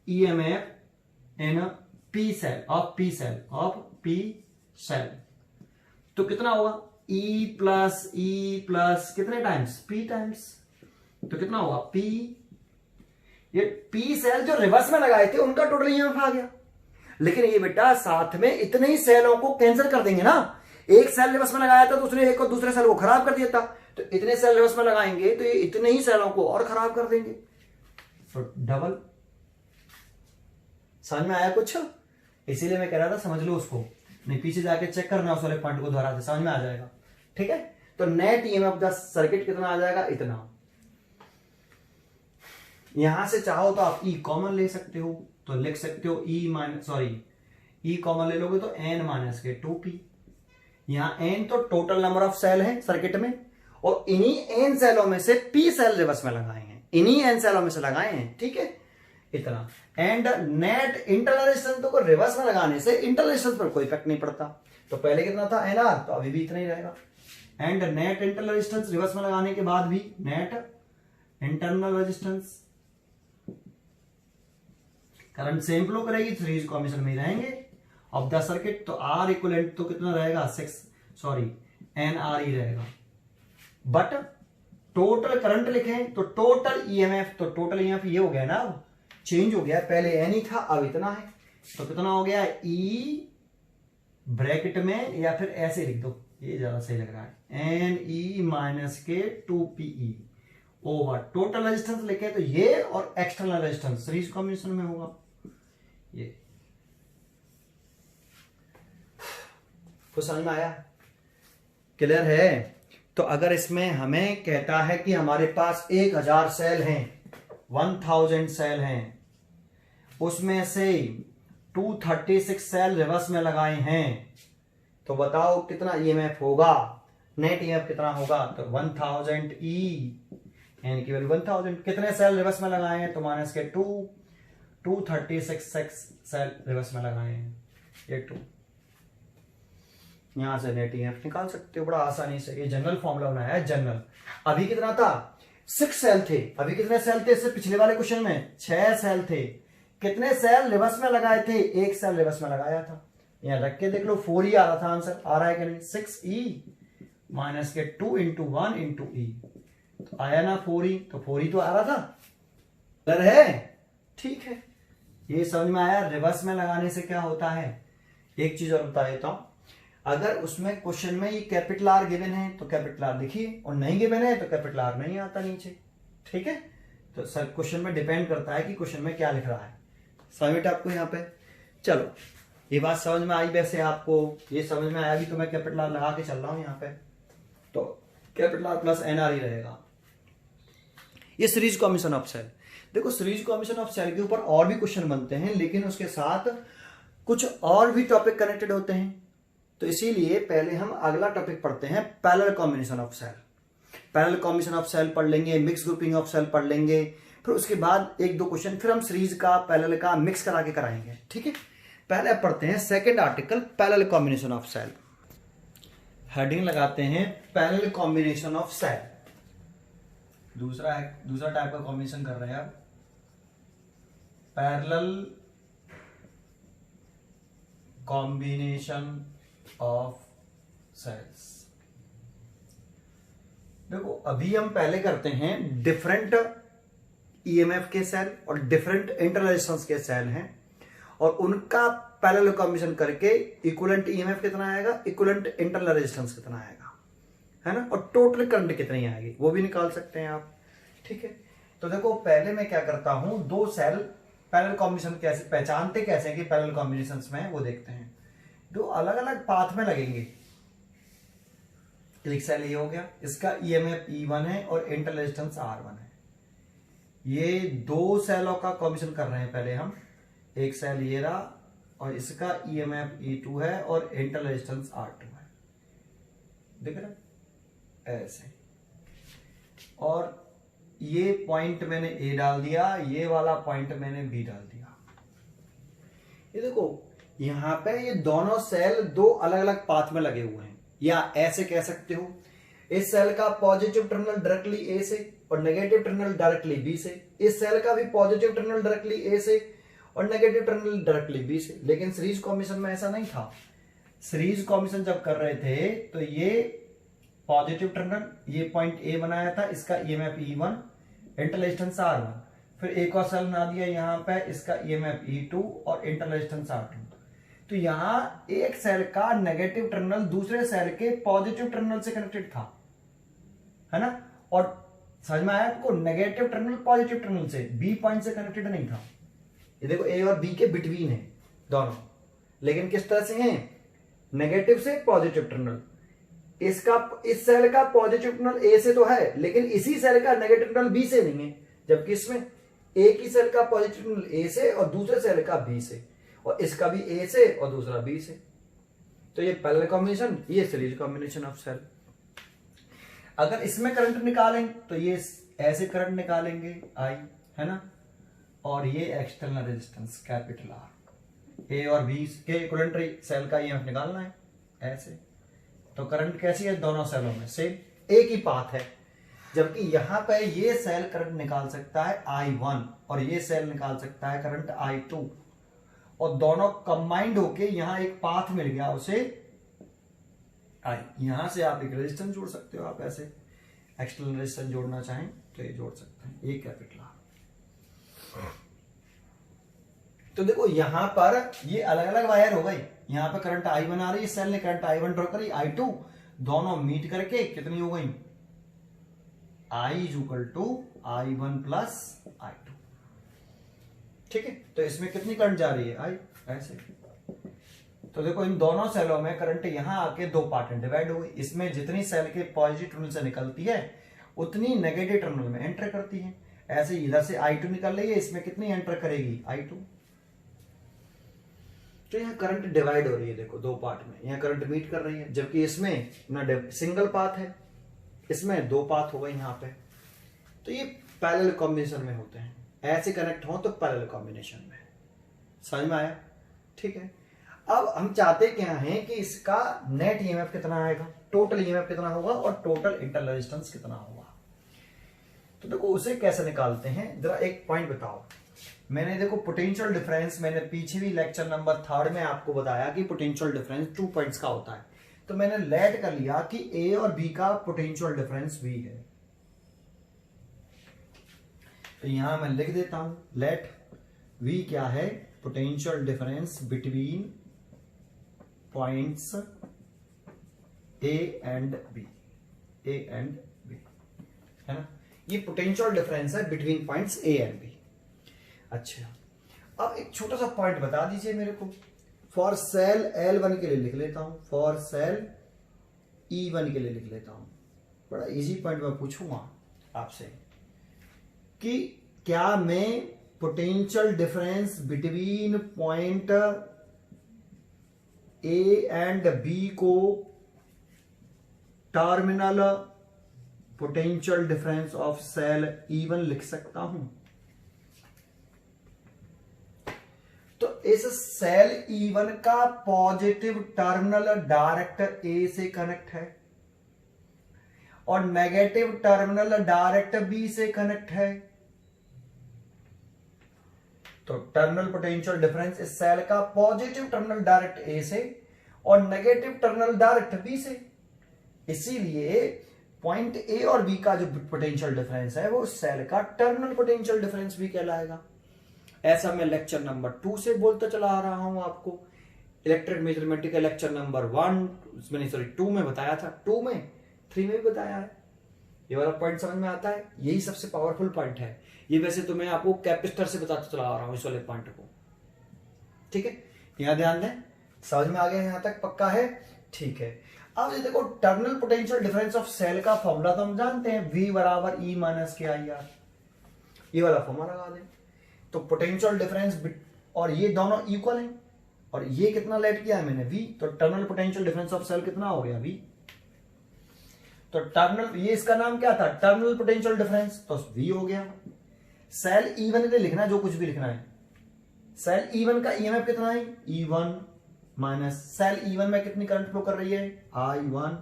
EMF in P cell, तो कितना होगा, E प्लस कितने टाइम्स, P टाइम्स, तो कितना होगा P। ये P सेल जो रिवर्स में लगाए थे उनका टोटल ईएमएफ आ गया, लेकिन ये बेटा साथ में इतने ही सेलों को कैंसिल कर देंगे ना। एक सेल रिवर्स में लगाया था तो उसने एक और दूसरे सेल को खराब कर दिया था, तो इतने सेल रिवर्स में लगाएंगे तो ये इतने ही सेलों को और खराब कर देंगे, तो डबल। समझ में आया कुछ, इसीलिए मैं कह रहा था समझ लो उसको, नहीं पीछे जाके चेक करना उस वाले पॉइंट को दोहरा दे, समझ में आ जाएगा। ठीक है, तो net EMF of the circuit कितना आ जाएगा, इतना। यहां से चाहो तो आप E कॉमन ले सकते हो, तो लिख सकते हो E कॉमन ले लोगे तो n - 2P। यहां n तो टोटल नंबर ऑफ सेल है सर्किट में, और इन्हीं n सेलों में से P सेल रिवर्स में लगाए हैं, इन्हीं n सेलों में से लगाए हैं। ठीक है, इतना। एंड नेट इंटरनल रेजिस्टेंस को रिवर्स में लगाने से इंटरनल रेजिस्टेंस पर कोई इफेक्ट नहीं पड़ता, तो पहले कितना था, NR, तो अभी भी इतना ही रहेगा। And net internal resistance reverse में लगाने के बाद भी net internal resistance, current same flow करेगी, सीरीज कॉम्बिनेशन में रहेंगे ऑफ द सर्किट, तो R इक्विवेलेंट तो कितना रहेगा, NR ही रहेगा। बट टोटल करंट लिखें तो टोटल ईएमएफ, तो टोटल ईएमएफ ये हो गया ना, अब चेंज हो गया, पहले N ही था अब इतना है, तो कितना हो गया, E ब्रैकेट में, या फिर ऐसे लिख दो, ये ज्यादा सही लग रहा है, NE - 2PE over total resistance लिखे तो ये और एक्सटर्नल रेजिस्टेंस सीरीज कॉम्बिनेशन में होगा। ये कुछ समझ में आया, क्लियर है। तो अगर इसमें हमें कहता है कि हमारे पास 1000 सेल हैं, 1000 सेल हैं, उसमें से 236 सेल रिवर्स में लगाए हैं, तो बताओ कितना ईएमएफ होगा, नेट ईएमएफ कितना होगा, तो 1000 ई, यानी कि 1000। कितने सेल रिवर्स में लगाए हैं, तो माइनस के 236 सेल रिवर्स में लगाए हैं, ये 2। यहां से नेट ईएमएफ निकाल सकते हो बड़ा आसानी से, ये जनरल फॉर्मूला बनाया है जनरल। अभी कितना था, 6 सेल थे, अभी कितने सेल थे, इससे पिछले वाले क्वेश्चन में 6 सेल थे। कितने सेल रिवर्स में लगाए थे, 1 सेल रिवर्स में लगाया था। यहां रख के देख लो, 4 ही आ रहा था आंसर, आ रहा है कि नहीं, 6e माइनस के 2 इंटू 1 इंटू ई, तो आया ना 4e, तो 4e तो आ रहा था, क्लियर है, ठीक है। ये समझ में आया रिवर्स में लगाने से क्या होता है। एक चीज और बता देता हूं, अगर उसमें क्वेश्चन में ये कैपिटल आर गिवन है तो कैपिटल आर लिखिए, और नहीं गिवन है तो कैपिटल आर नहीं आता नीचे, ठीक है। तो सर क्वेश्चन में डिपेंड करता है कि क्वेश्चन में क्या लिख रहा है। सबमिट आपको यहाँ पे, चलो ये बात समझ में आई, वैसे आपको ये समझ में आया भी, तो मैं कैपिटल आर लगा के चल रहा हूं यहाँ पे, तो capital R plus N R ही रहेगा। ये सीरीज कॉम्बिनेशन ऑफ सेल, देखो सीरीज कॉम्बिनेशन ऑफ सेल के ऊपर और भी क्वेश्चन बनते हैं, लेकिन उसके साथ कुछ और भी टॉपिक कनेक्टेड होते हैं, तो इसीलिए पहले हम अगला टॉपिक पढ़ते हैं, parallel combination of cell. Parallel combination of cell पढ़ लेंगे, मिक्स ग्रुपिंग ऑफ सेल पढ़ लेंगे, फिर उसके बाद 1-2 क्वेश्चन फिर हम सीरीज का पैरेलल का मिक्स करा के कराएंगे, ठीक है। पहले अब पढ़ते हैं second article, parallel combination of cell. Heading लगाते हैं पैरेलल कॉम्बिनेशन ऑफ सेल। दूसरा टाइप का कॉम्बिनेशन कर रहे हैं अब, पैरेलल कॉम्बिनेशन ऑफ सेल्स। देखो अभी हम पहले करते हैं डिफरेंट ईएमएफ के सेल और डिफरेंट इंटररेजिस्टेंस के सेल हैं, और उनका पैरेलल कॉम्बिनेशन करके इक्विवेलेंट ईएमएफ कितना आएगा, इक्विवेलेंट इंटरनल रेजिस्टेंस कितना आएगा, है ना, और टोटल करंट कितनी आएगी वो भी निकाल सकते हैं आप, ठीक है। तो देखो पहले मैं क्या करता हूं, 2 सेल पैरेलल कॉम्बिनेशन कैसे पहचानते, कैसे कि पैरेलल कॉम्बिनेशंस में वो देखते हैं। 2 अलग अलग पाथ में लगेंगे, एक सेल ये हो गया, इसका ईएमएफ E1 है और इंटरनल रेजिस्टेंस R1 है। ये 2 सेलों का कॉम्बिनेशन कर रहे हैं पहले हम, एक सेल ये रहा और इसका ईएमएफ E2 है और इंटरनल रेजिस्टेंस R2 है, दिख रहा है ऐसे। और ये पॉइंट मैंने A डाल दिया, ये वाला पॉइंट मैंने B डाल दिया। ये देखो यहां पे ये दोनों सेल 2 अलग अलग पाथ में लगे हुए हैं, या ऐसे कह सकते हो, इस सेल का पॉजिटिव टर्मिनल डायरेक्टली ए से और नेगेटिव टर्मिनल डायरेक्टली बी से, इस सेल का भी पॉजिटिव टर्मिनल डायरेक्टली ए से और नेगेटिव टर्मिनल डायरेक्टली बी से। लेकिन सीरीज कॉम्बिनेशन में ऐसा नहीं था। सीरीज कॉम्बिनेशन जब कर रहे थे तो ये पॉजिटिव टर्मिनल, ये पॉइंट ए बनाया था, इसका EMF E1, internal resistance R1, फिर एक और सेल बना दिया यहां पे, इसका ईएमएफ E2 और इंटरनल रेजिस्टेंस R2। तो यहां एक सेल का नेगेटिव टर्मिनल दूसरे सेल के पॉजिटिव टर्मिनल से कनेक्टेड था, है ना, और समझ में आया आपको, नेगेटिव टर्मिनल पॉजिटिव टर्मिनल से, बी पॉइंट से कनेक्टेड नहीं था। ये देखो ए और बी के बिटवीन है दोनों, लेकिन किस तरह से हैं, नेगेटिव से पॉजिटिव टर्मिनल। इसका इस सेल का पॉजिटिव टर्मिनल ए से तो है, लेकिन इसी सेल का नेगेटिव टर्मिनल बी से नहीं है, जबकि इसमें एक ही सेल का पॉजिटिव टर्मिनल ए से और दूसरे सेल का बी से, और इसका भी ए से और दूसरा बी से। तो ये पैरेलल कॉम्बिनेशन, ये सीरीज कॉम्बिनेशन ऑफ सेल। अगर इसमें करंट निकालें तो ये ऐसे करंट निकालेंगे आई, है ना, और ये एक्सटर्नल रेजिस्टेंस कैपिटल आर, ए और बी के इक्विवेलेंट सेल का ईएमएफ निकालना है ऐसे। तो करंट कैसी है दोनों सेलों में, सेम एक ही पाथ है, जबकि यहां पे ये सेल करंट निकाल सकता है I1 और ये सेल निकाल सकता है करंट I2, और दोनों कंबाइंड होके यहां एक पाथ मिल गया उसे I। यहां से आप एक रेजिस्टेंस जोड़ सकते हो, आप ऐसे एक्सटर्नल रेजिस्टेंस जोड़ना चाहें तो ये जोड़ सकते हैं, ये कैपिटल आर। तो देखो यहां पर ये अलग अलग वायर हो गई, यहां पर करंट I1 आ रही है, सेल ने करंट I1 ड्रॉ करी, I2, दोनों मीट करके कितनी हो गई, I = I1 + I2, ठीक है। तो इसमें कितनी करंट जा रही है, I ऐसे। तो देखो इन दोनों सेलों में करंट यहां आके 2 पार्ट में डिवाइड हो गई, इसमें जितनी सेल के पॉजिटिव टर्मिनल से निकलती है उतनी नेगेटिव टर्मिनल में एंटर करती है। ऐसे इधर से I2 निकल रही है, इसमें कितनी एंटर करेगी, I2। तो यहाँ करंट डिवाइड हो रही है, देखो दो पार्ट में, यहाँ करंट मीट कर रही है, जबकि इसमें ना सिंगल पाथ है, इसमें दो पाथ हो गए यहाँ पे। तो ये पैरेलल कॉम्बिनेशन में होते हैं, ऐसे कनेक्ट हो तो पैरेलल कॉम्बिनेशन में। समझ में आया? ठीक है। अब हम चाहते क्या हैं कि इसका नेट ईएमएफ कितना आएगा, टोटल ईएमएफ कितना होगा और टोटल इंटरनल रेजिस्टेंस कितना होगा। तो देखो उसे कैसे निकालते हैं, जरा एक पॉइंट बताओ। मैंने देखो पोटेंशियल डिफरेंस, मैंने पीछे भी लेक्चर नंबर 3 में आपको बताया कि पोटेंशियल डिफरेंस 2 पॉइंट्स का होता है। तो मैंने लेट कर लिया कि ए और बी का पोटेंशियल डिफरेंस वी है। तो यहां मैं लिख देता हूं, लेट वी क्या है, potential difference between points A and B, A and B, है ना। ये पोटेंशियल डिफरेंस है between points A and B. अच्छा, अब एक छोटा सा पॉइंट बता दीजिए मेरे को। फॉर सेल L1 के लिए लिख लेता हूं, फॉर सेल E1 के लिए लिख लेता हूं। बड़ा इजी पॉइंट मैं पूछूंगा आपसे कि क्या मैं potential difference between point A and B को terminal potential difference of cell E1 लिख सकता हूं। तो इस सेल E1 का पॉजिटिव टर्मिनल डायरेक्ट ए से कनेक्ट है और नेगेटिव टर्मिनल डायरेक्ट बी से कनेक्ट है। तो टर्मिनल पोटेंशियल डिफरेंस इस सेल का पॉजिटिव टर्मिनल डायरेक्ट ए से और नेगेटिव टर्मिनल डायरेक्ट बी से। इसीलिए पॉइंट ए और बी का जो पोटेंशियल डिफरेंस है वो सेल का टर्मिनल पोटेंशियल डिफरेंस भी कहलाएगा। ऐसा मैं लेक्चर नंबर 2 से बोलता चला आ रहा हूं आपको। इलेक्ट्रिक मेजरमेंट का लेक्चर नंबर 1 मैंने 2 में बताया था, 2 में 3 में भी बताया है। ये वाला पॉइंट समझ में आता है, यही सबसे पावरफुल पॉइंट है ये। वैसे तो मैं आपको कैपेसिटर से बताता चला आ रहा हूं इस वाले पॉइंट को, ठीक है। यहां ध्यान दें, समझ में आ गया यहां तक, पक्का है? ठीक है। अब ये देखो terminal potential difference of cell का फॉर्मूला तो हम जानते हैं, V बराबर E माइनस के आई आर। ये वाला फॉर्मूला लगा दें तो पोटेंशियल डिफरेंस और ये दोनों इक्वल हैं और ये कितना लेट किया है मैंने, V। तो terminal potential difference of cell कितना हो गया, V। तो टर्मिनल, ये इसका नाम क्या था, टर्मिनल पोटेंशियल डिफरेंस, तो V हो गया। सेल E1 के लिखना जो कुछ भी लिखना है। सेल E1 का ईएमएफ कितना है, E1 माइनस सेल E1 में कितनी करंट फ्लो कर रही है, I1।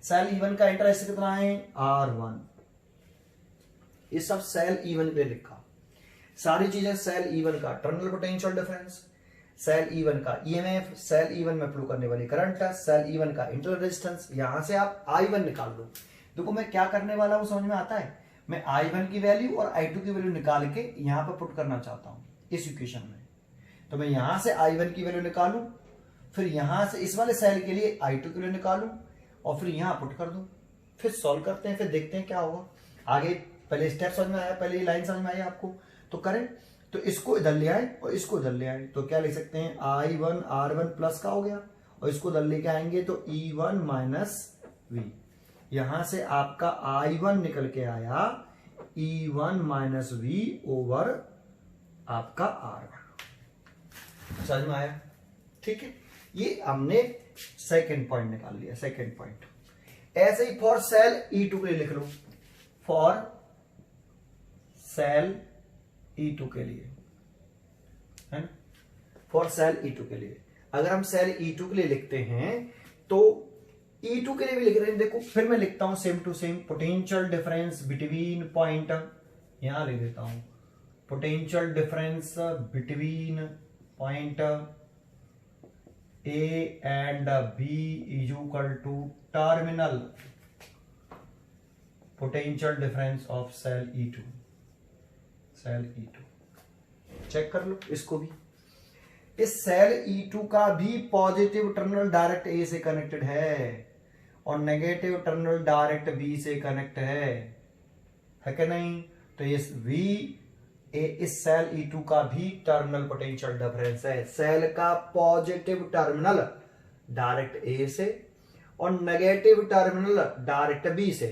सेल E1 का इंटरेस्ट कितना है, R1। ये सब सेल E1 के लिए लिखा। सारी चीजें सेल E1 का terminal potential difference, cell E1 का ईएमएफ, सेल E1 में फ्लो करने वाली करंट, सेल E1 का इंटरनल रेजिस्टेंस। यहां से आप I1 निकाल लो। देखो मैं क्या करने वाला हूं, समझ में आता है? मैं I1 की वैल्यू और I2 की वैल्यू निकाल के यहां पर पुट करना चाहता हूं इस इक्वेशन में। तो मैं यहां से I1 की वैल्यू निकालूं, फिर यहां से इस वाले सेल के लिए I2 की वैल्यू निकालूं और फिर यहां पुट कर दूं। फिर सॉल्व करते हैं, फिर देखते हैं क्या होगा आगे। पहले स्टेप समझ में आया, पहले ये लाइन समझ में आई आपको, तो करें। तो इसको इधर ले आए और इसको इधर ले आए, तो क्या लिख सकते हैं, I1 R1 प्लस का हो गया और इसको इधर लेके आएंगे तो E1 माइनस V। यहां से आपका I1 निकल के आया E1 माइनस V ओवर आपका R1। समझ में आया? ठीक है, ये हमने सेकेंड पॉइंट निकाल लिया, सेकेंड पॉइंट। ऐसे ही फॉर सेल E2 के लिए लिख लो, फॉर सेल E2 के लिए, है ना, फॉर सेल E2 के लिए। अगर हम सेल E2 के लिए लिखते हैं तो E2 के लिए भी लिख रहे हैं, देखो फिर मैं लिखता हूं same to same, potential difference between point, यहां लिख देता हूं potential difference between point A and B is equal to terminal potential difference of cell E2, cell E2। Check कर लो इसको भी। इस सेल E2 का भी पॉजिटिव टर्मिनल डायरेक्ट A से कनेक्टेड है और नेगेटिव टर्मिनल डायरेक्ट B से कनेक्ट है कि नहीं? तो इस इस सेल E2 का भी टर्मिनल पोटेंशियल डिफरेंस है। सेल का पॉजिटिव टर्मिनल डायरेक्ट A से और नेगेटिव टर्मिनल डायरेक्ट B से,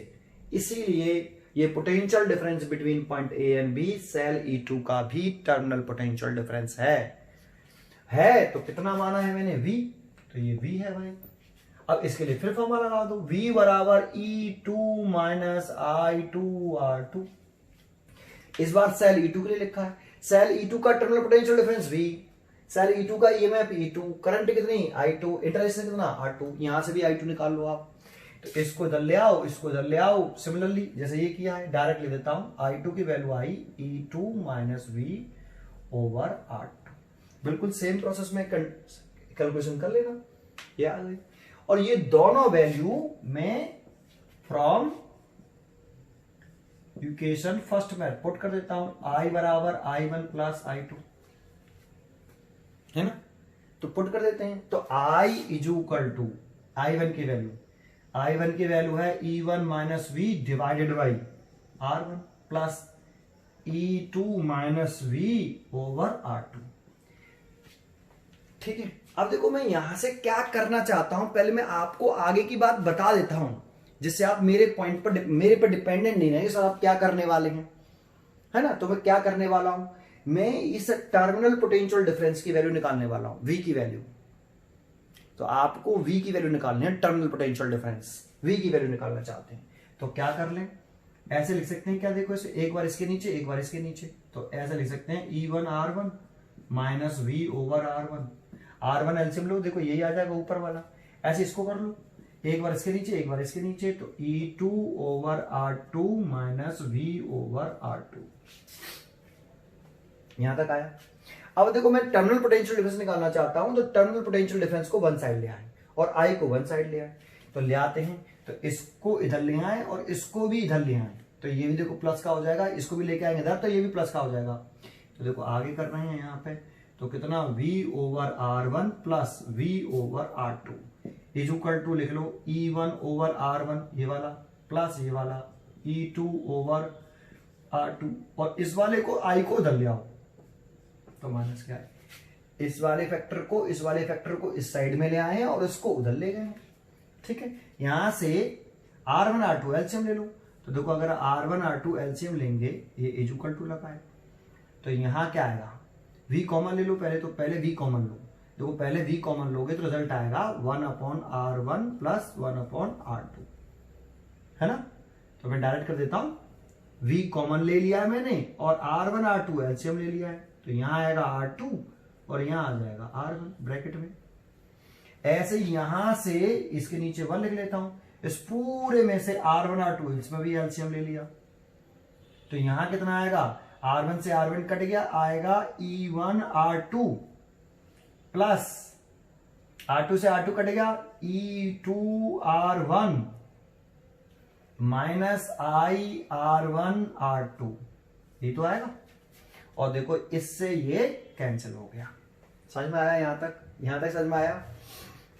इसीलिए ये potential difference between point A and B cell E2 का भी टर्मिनल पोटेंशियल डिफरेंस है। है तो कितना माना है मैंने v, तो ये v है भाई। अब इसके लिए फिर फॉर्मूला लगा दो, v बराबर E2 माइनस I2R2। इस बार सेल E2 के लिए लिखा है, सेल E2 का terminal potential difference v, cell E2 का ईएमएफ E2, करंट कितनी I2, इंटरेस्ट कितना R2, यहां से भी I2 निकाल लो आप। तो इसको इधर ले आओ, इसको इधर ले आओ, सिमिलरली जैसे ये किया है डायरेक्ट ले देता हूं, I2 की वैल्यू आई E2 minus v over R2। बिल्कुल सेम प्रोसेस में कैलकुलेशन कर लेना, ये आ गई। और ये दोनों वैल्यू मैं फ्रॉम इक्वेशन फर्स्ट में पुट कर देता हूं, I बराबर I1 प्लस I2, है ना, तो पुट कर देते हैं। तो I is equal to I1 की वैल्यू है E1 minus v divided by R1 plus E2 minus v over R2। ठीक है, अब देखो मैं यहां से क्या करना चाहता हूं, पहले मैं आपको आगे की बात बता देता हूं, जिससे आप मेरे पॉइंट पर मेरे पर डिपेंडेंट नहीं रहे सर आप क्या करने वाले हैं, है ना। तो मैं क्या करने वाला हूं, मैं इस टर्मिनल पोटेंशियल डिफरेंस की वैल्यू निकालने वाला हूं, v की वैल्यू। तो आपको v की वैल्यू निकालनी है, टर्मिनल पोटेंशियल डिफरेंस v की वैल्यू निकालना चाहते हैं, तो क्या कर लें, ऐसे लिख सकते हैं, क्या देखो इसे एक बार इसके नीचे एक बार इसके नीचे, तो ऐसा लिख सकते हैं E1 R1 minus v over R1 LCM लो, देखो यही आ जाएगा ऊपर वाला, ऐसे इसको कर लो, एक बार इसके नीचे एक बार इसके नीचे, तो E2 over R2 minus v over R2, यहां तक आया। अब देखो मैं टर्मिनल पोटेंशियल डिफरेंस निकालना चाहता हूं, तो टर्मिनल पोटेंशियल डिफरेंस को वन साइड ले आए और I को वन साइड ले आए, तो ले आते हैं, तो इसको इधर ले आए और इसको भी इधर ले आए, तो ये भी देखो प्लस का हो जाएगा, इसको भी लेके आएंगे इधर तो ये भी प्लस का हो जाएगा। तो देखो आगे कर रहे हैं यहाँ पे, तो कितना v over R1 plus v over R2 is equal to लिख लो E1 ओवर R1 ये वाला प्लस ये वाला E2 ओवर R2, और इस वाले को I को उधर ले आओ, तो माइनस क्या है, इस वाले फैक्टर को इस साइड में ले आए हैं और इसको उधर ले गए। ठीक है, यहां से R1 R2 एलसीएम ले लो, तो देखो अगर R1 R2 एलसीएम लेंगे, ये इज इक्वल टू लगा है, तो यहां क्या आएगा, v कॉमन ले लो पहले, तो पहले v कॉमन लो, देखो पहले v कॉमन लोगे तो रिजल्ट आएगा 1/R1 प्लस 1/R2, है ना। तो मैं डायरेक्ट कर देता हूं, v कॉमन ले लिया है मैंने और R1 R2 एलसीएम ले लिया है, तो यहां आएगा R2 और यहां आ जाएगा R1 ब्रैकेट में। ऐसे यहां से इसके नीचे 1 लिख लेता हूं, इस पूरे में से R1 R2 इसमें भी एलसीएम ले लिया, तो यहां कितना आएगा, R1 से R1 कट गया, आएगा E1 R2 प्लस R2 से R2 कट गया E2 R1 minus I R1 R2, ये तो आएगा। और देखो इससे ये कैंसिल हो गया, समझ में आया, यहां तक समझ में आया।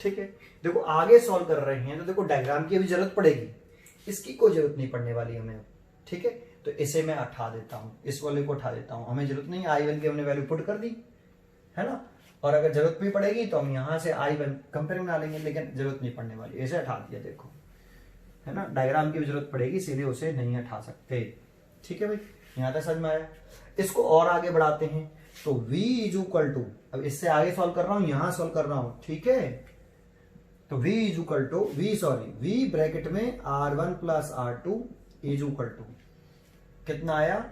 ठीक है, देखो आगे सॉल्व कर रहे हैं तो देखो डायग्राम की अभी जरूरत पड़ेगी, इसकी कोई जरूरत नहीं पड़ने वाली हमें। ठीक है, तो इसे मैं उठा देता हूं, इस वाले को उठा देता हूं, हमें जरूरत नहीं, I1 की हमने वैल्यू पुट कर दी, है ना। और अगर जरूरत भी पड़ेगी तो हम यहां से I1 कंपेयर बना लेंगे, लेकिन जरूरत नहीं पड़ने वाली, इसे हटा दिया, देखो है ना, डायग्राम की भी जरूरत पड़ेगी, इसीलिए उसे नहीं हटा सकते। ठीक है भाई, यहां तक समझ में आया। इसको और आगे बढ़ाते हैं, तो v इज इक्वल टू, अब इससे आगे सॉल्व कर रहा हूं, यहां सॉल्व कर रहा हूं, ठीक है। तो v is equal to v bracket में R1 plus R2 is equal to कितना आया,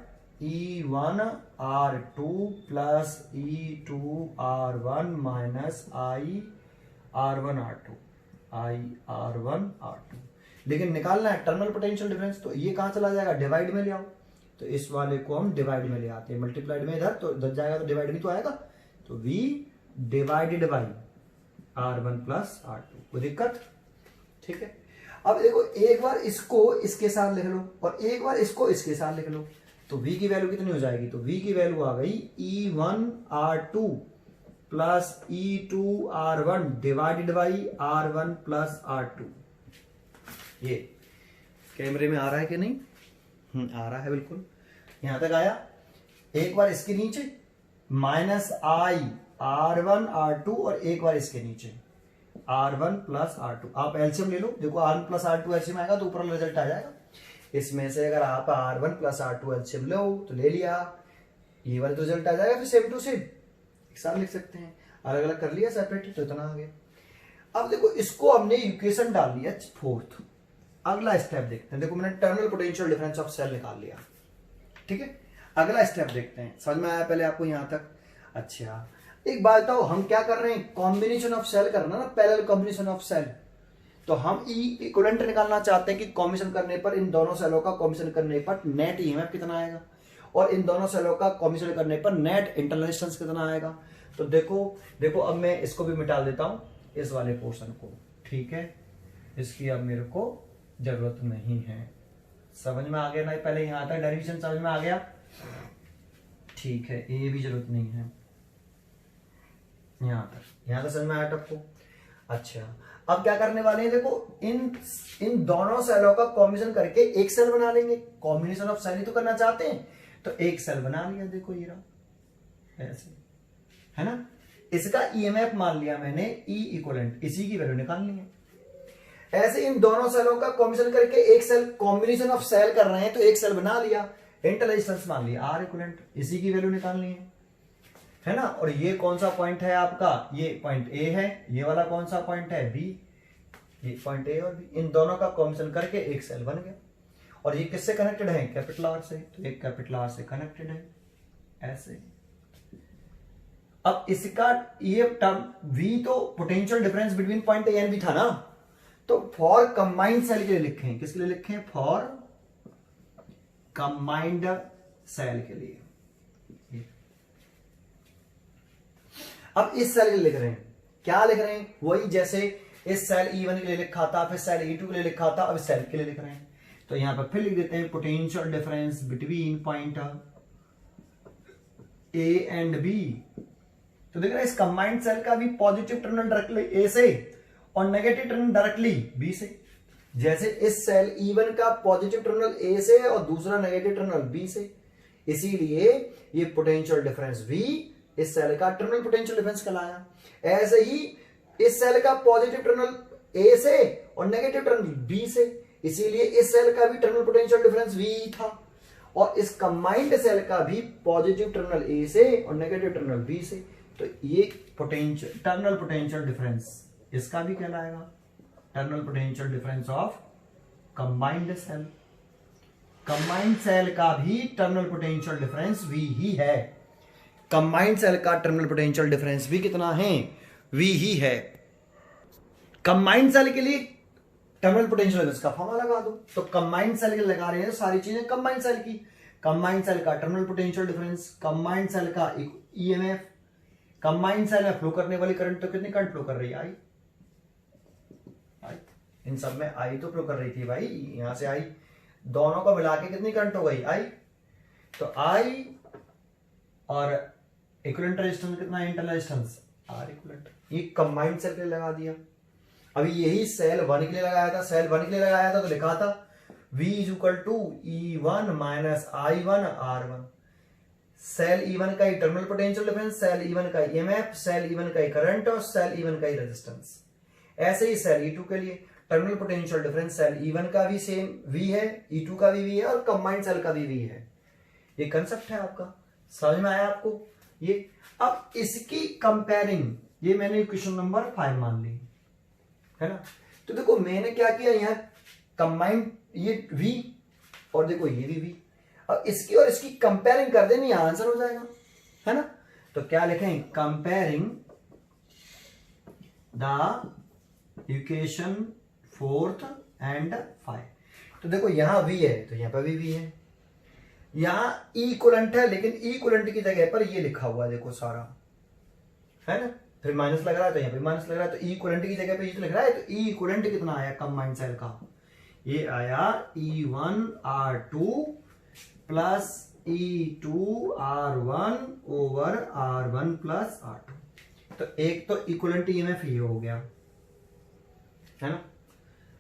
E1 R2 plus E2 R1 minus I R1 R2, लेकिन निकालना है टर्मिनल पोटेंशियल डिफरेंस, तो ये कहां चला जाएगा, डिवाइड में ले आओ, तो इस वाले को हम डिवाइड में ले आते हैं, मल्टीप्लाइड में इधर, तो इधर जाएगा तो डिवाइड में तो आएगा, तो v divided by R1 plus R2, कोई दिक्कत। ठीक है, अब देखो एक बार इसको इसके साथ लिख लो और एक बार इसको इसके साथ लिख लो, तो v की वैल्यू कितनी हो जाएगी, तो v की वैल्यू आ गई E1 R2 plus E2 R1 divided by R1 plus R2। ये कैमरे में आ रहा है कि नहीं, आ रहा है बिल्कुल, यहां तक आया। एक बार इसके नीचे माइनस I R1 R2 और एक बार इसके नीचे R1 प्लस R2, आप एलसीएम ले लो, देखो R1 प्लस R2 एलसीएम आएगा तो ऊपर रिजल्ट आ जाएगा। इसमें से अगर आप R1 प्लस R2 एलसीएम लो तो ले लिया, ये वाला रिजल्ट आ जाएगा, फिर सेम टू सेम एक साथ लिख सकते हैं। अलग अलग कर लिया सेपरेट, तो इतना आ गया। अब देखो इसको हमने इक्वेशन डाल दिया फोर्थ। अगला स्टेप देखते हैं। देखो मैंने terminal potential difference of cell निकाल लिया, ठीक है। अगला स्टेप देखते हैं, समझ में आया पहले आपको यहां तक? अच्छा एक बात बताओ, हम क्या कर रहे हैं, कॉम्बिनेशन ऑफ सेल करना ना, पैरेलल कॉम्बिनेशन ऑफ सेल। तो हम ई इक्विवेलेंट निकालना चाहते हैं कि कॉम्बिनेशन करने पर, इन दोनों सेलों का कॉम्बिनेशन करने पर नेट ईएमएफ कितना आएगा, और इन दोनों सेलों का कॉम्बिनेशन करने पर नेट इंटरनल रेजिस्टेंस कितना आएगा। तो देखो अब मैं इसको भी मिटा देता हूं, इस वाले पोर्शन को, ठीक है। इसकी अब मेरे को जरूरत नहीं है। समझ में आ गया ना? पहले यहां तक डेरिवेशन समझ में आ गया, ठीक है। ये भी जरूरत नहीं है, यहां तक समझ में आया आपको? अच्छा अब क्या करने वाले हैं, देखो इन दोनों सेलों का कॉम्बिनेशन करके एक सेल बना लेंगे। कॉम्बिनेशन ऑफ सेल ही तो करना चाहते हैं, तो एक सेल बना लिया। देखो ये रहा, ऐसे है ना। इसका ईएमएफ मान लिया मैंने ई इक्विवेलेंट, इसी की वैल्यू निकालनी है। ऐसे इन दोनों सेलों का कॉम्बिनेशन करके एक सेल, कॉम्बिनेशन ऑफ सेल कर रहे हैं तो एक सेल बना लिया, इंटरनल रेजिस्टेंस मान लिया आर इक्विवेलेंट, इसी की वैल्यू निकालनी है ना। और ये कौन सा पॉइंट है आपका, ये पॉइंट ए है, ये वाला कौन सा पॉइंट है, बी। ये पॉइंट ए और बी, इन दोनों का कॉम्बिनेशन करके एक सेल बन गया। और ये किससे कनेक्टेड है, कैपिटल आर से, तो एक कैपिटल आर से कनेक्टेड है ऐसे। अब इसका ये टर्म वी तो potential difference between point A and B था ना, तो फॉर कंबाइंड सेल के लिए लिखे, किसके लिए लिखे, फॉर कंबाइंड सेल के लिए। अब इस सेल के लिए लिख रहे हैं, क्या लिख रहे हैं, वही जैसे इस सेल E1 के लिए लिखा था, फिर सेल E2 के लिए लिखा था, अब इस सेल के लिए लिख रहे हैं। तो यहां पर फिर लिख देते हैं potential difference between point A and B. तो देख रहे हैं इस कंबाइंड सेल का भी पॉजिटिव टर्मिनल डायरेक्टली ए से और नेगेटिव टर्मिनल डायरेक्टली बी से। जैसे इस सेल E1 का पॉजिटिव टर्मिनल ए से और दूसरा नेगेटिव टर्मिनल बी से, इसीलिए ये पोटेंशियल डिफरेंस V इस सेल का टर्मिनल पोटेंशियल डिफरेंस कहलाया। ऐसे ही इस सेल का पॉजिटिव टर्मिनल ए से और नेगेटिव टर्मिनल बी से, इसीलिए इस सेल का भी टर्मिनल पोटेंशियल डिफरेंस V था। और इस कंबाइंड सेल का भी पॉजिटिव टर्मिनल ए से और नेगेटिव टर्मिनल बी से, तो ये पोटेंशियल टर्मिनल पोटेंशियल डिफरेंस इसका भी कहलाएगा terminal potential difference of combined cell. Combined cell का भी टर्मिनल पोटेंशियल डिफरेंस V ही है। कंबाइंड सेल का टर्मिनल पोटेंशियल डिफरेंस भी कितना है, V ही है। कंबाइंड सेल के लिए टर्मिनल पोटेंशियल डिफरेंस का फॉर्मूला लगा दो। तो कंबाइंड सेल के लगा रहे हैं सारी चीजें कंबाइंड सेल की। कंबाइंड सेल का terminal potential difference, combined cell का ईएमएफ, कंबाइंड सेल में फ्लो करने वाली करंट, तो कितनी करंट फ्लो कर रही है, आई। इन सब में आई तो फ्लो कर रही थी भाई, यहां से आई, दोनों को मिला के कितनी करंट हो गई, आई। तो आई और इक्विवेलेंट रेजिस्टेंस कितना है, इंटरनल रेजिस्टेंस आर इक्विवेलेंट। ये कंबाइंड सेल के लिए लगा दिया। अभी यही सेल 1 के लिए लगाया था, सेल 1 के लिए लगाया था तो लिखा था V is equal to E1 minus I1 R1। Cell E1 का ही terminal potential difference, cell E1 का ईएमएफ, सेल E1 का ही करंट और सेल E1 का ही रेजिस्टेंस। ऐसे ही सेल E2 के लिए terminal potential difference, cell E1 का भी सेम V है, E2 का भी V है और कंबाइंड सेल का भी V है। ये कंसेप्ट है आपका, समझ में आया आपको ये। अब इसकी कंपेयरिंग, ये मैंने क्वेश्चन नंबर 5 मान ली है ना। तो देखो मैंने क्या किया, यहां कंबाइंड ये V और देखो ये भी V, अब इसकी और इसकी कंपेयरिंग कर देनी, आंसर हो जाएगा, है ना। तो क्या लिखें, comparing the equation 4th and 5। तो देखो यहां V है तो यहां पर भी V है, यहां इक्विवेलेंट है लेकिन इक्विवेलेंट की जगह पर ये लिखा हुआ है, देखो सारा है ना, फिर माइनस लग रहा है तो यहाँ पे माइनस लग रहा है, तो इक्विवेलेंट की जगह पे ये तो लिख रहा है। तो इक्विवेलेंट कितना आया कंबाइंड सेल का, ये आया E1 R2 plus E2 R1 over R1 plus R2। तो एक तो इक्विवेलेंट ईएमएफ ये हो गया है ना,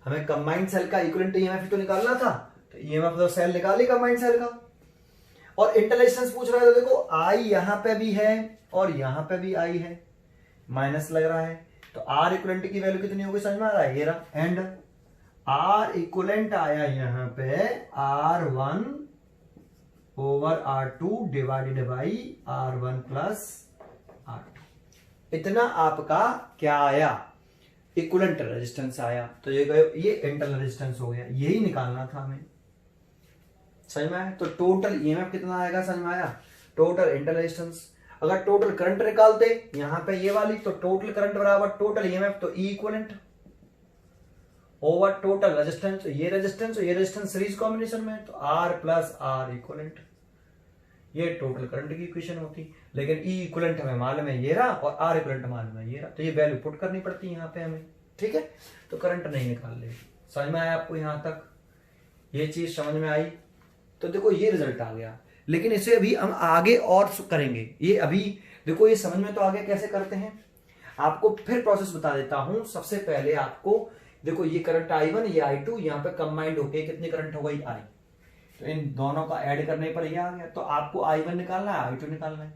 हमें कंबाइंड सेल का इक्विवेलेंट ईएमएफ तो निकालना था, तो ईएमएफ तो सेल निकाली कंबाइंड सेल का। और इंटरनल रेजिस्टेंस पूछ रहा है, तो देखो आई यहां पे भी है और यहां पे भी आई है, माइनस लग रहा है, तो आर इक्विवेलेंट की वैल्यू कितनी होगी, समझ में आ रहा है, ये रहा। एंड आर इक्विवेलेंट आया यहां पे R1 over R2 divided by R1 plus R2। इतना आपका क्या आया, इक्विवेलेंट रेजिस्टेंस आया। तो ये इंटरनल रेजिस्टेंस हो गया, यही निकालना था हमें। समझ में आया? तो टोटल ईएमएफ कितना आएगा, समझ में आया? Total internal resistance. अगर टोटल करंट निकालते यहां पे ये वाली, तो टोटल करंट बराबर टोटल ईएमएफ, तो ई इक्विवेलेंट ओवर टोटल रेजिस्टेंस। ये रेजिस्टेंस सीरीज कॉम्बिनेशन में, तो आर प्लस आर इक्विवेलेंट, ये टोटल करंट की इक्वेशन होती। लेकिन ई इक्विवेलेंट हमें मालूम है ये रहा, और आर इक्विवेलेंट मालूम है ये रहा, तो ये वैल्यू पुट करनी पड़ती है यहाँ पे हमें। ठीक है, तो करंट नहीं निकाल ले। समझ में आया आपको? यहां तक ये चीज समझ में आई? तो देखो ये रिजल्ट आ गया, लेकिन इसे अभी हम आगे और करेंगे। ये अभी देखो ये समझ में तो आ गया कैसे करते हैं। आपको फिर प्रोसेस बता देता हूं। सबसे पहले आपको देखो ये करंट I1, ये I2 यहाँ पे कंबाइंड होके कितनी करंट हो गई I, तो इन दोनों का ऐड करने पर ये आ गया। तो आपको I1 निकालना है, I2 निकालना है।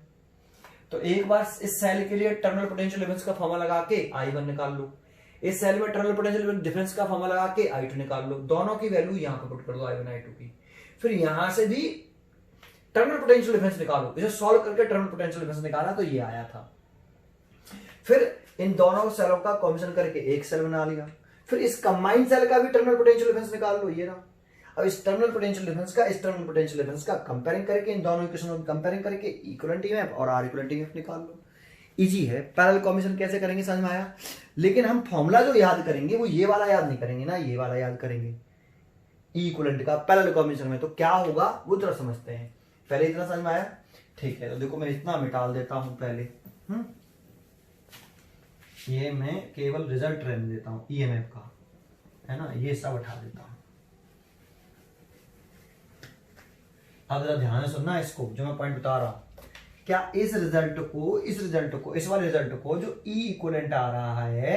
तो एक बार इस सेल के लिए टर्मिनल पोटेंशियल डिफरेंस का फॉर्मूला लगा के I1 निकाल लो, इस सेल में टर्मिनल पोटेंशियल डिफरेंस का फॉर्मूला लगा के I2 निकाल लो, दोनों की वैल्यू यहाँ पे पुट कर दो I1 I2 की। फिर यहां से भी टर्मिनल पोटेंशियल डिफरेंस निकालो, इसे सॉल्व करके टर्मिनल पोटेंशियल डिफरेंस निकाला तो ये आया था। फिर इन दोनों सेलों का कॉम्बिनेशन करके एक सेल बना लिया। फिर इस कंबाइंड सेल का भी टर्मिनल पोटेंशियल डिफरेंस निकाल लो, ये रहा। अब इस टर्मिनल पोटेंशियल डिफरेंस का इस टर्मिनल पोटेंशियल डिफरेंस का कंपेयरिंग करके इन दोनों इक्वेशनों को कंपेयरिंग करके इक्विवेलेंट ईएमएफ और आर इक्विवेलेंट ईएमएफ निकाल लो। इजी है। पैरेलल कॉम्बिनेशन कैसे करेंगे समझ में आया? लेकिन हम फॉर्मूला जो याद करेंगे वो ये वाला याद नहीं करेंगे ना, ये वाला याद करेंगे ई इक्विवेलेंट का पैरेलल कॉम्बिनेशन में। तो क्या होगा वो जरा समझते हैं। पहले इतना समझ में आया? ठीक है, तो देखो मैं इतना मिटा देता हूं पहले। ये मैं केवल रिजल्ट रहने देता हूं ईएमएफ का, है ना, ये सब हटा देता हूं। अब जरा ध्यान से सुनना इसको जो मैं पॉइंट बता रहा हूं। क्या इस रिजल्ट को इस वाले रिजल्ट को जो ई इक्विवेलेंट आ रहा है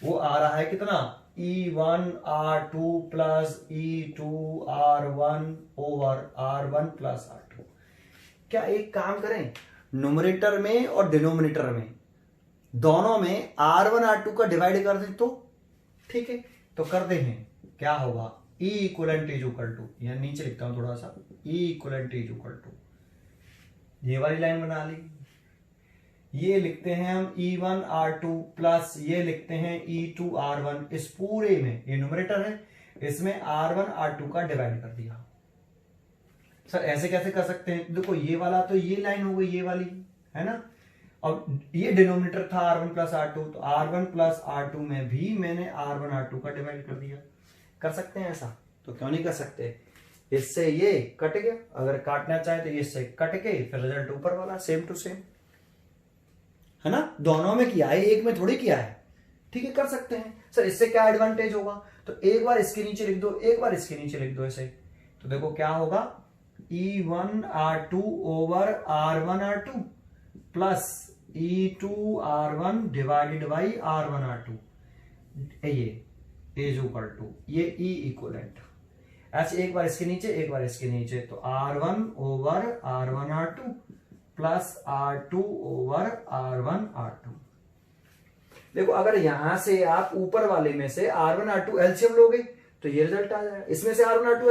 वो आ रहा है कितना, E1 R2 plus E2 R1 over R1 plus R2। क्या एक काम करें, न्यूमरेटर में और डिनोमिनेटर में दोनों में R1 R2 का डिवाइड कर दें तो ठीक है, तो कर दे हैं। क्या होगा, E equivalent is equal to, यहां नीचे लिखता हूं थोड़ा सा, E equivalent is equal to, ये वाली लाइन बना ली। ये लिखते हैं हम E1 R2 प्लस ये लिखते हैं E2 R1। इस पूरे में ये न्यूमरेटर है, इसमें R1 R2 का डिवाइड कर दिया। सर ऐसे कैसे कर सकते हैं? देखो ये वाला तो ये लाइन हो गई, ये वाली है ना, और ये डिनोमिनेटर था R1 प्लस R2, तो R1 प्लस R2 में भी मैंने R1 R2 का डिवाइड कर दिया। कर सकते हैं ऐसा? तो क्यों नहीं कर सकते? इससे ये कट गया, अगर काटना चाहे तो इससे कट के फिर रिजल्ट ऊपर वाला सेम टू सेम, है ना। दोनों में किया है, एक में थोड़ी किया है। ठीक है, कर सकते हैं। सर इससे क्या एडवांटेज होगा? तो एक बार इसके नीचे लिख दो, एक बार इसके नीचे लिख दो ऐसे। तो देखो क्या होगा, E1 R2 over R1 R2 plus E2 R1 divided by R1 R2, ये इज इक्वल टू ये E इक्विवेलेंट। ऐसे एक बार इसके नीचे एक बार इसके नीचे, तो R1 over R1 R2 plus R2 over R1 R2। देखो अगर यहां से आप ऊपर वाले में से R1 R2 एलसीएम लोगे तो ये रिजल्ट आ जाएगा, इसमें से R1 R2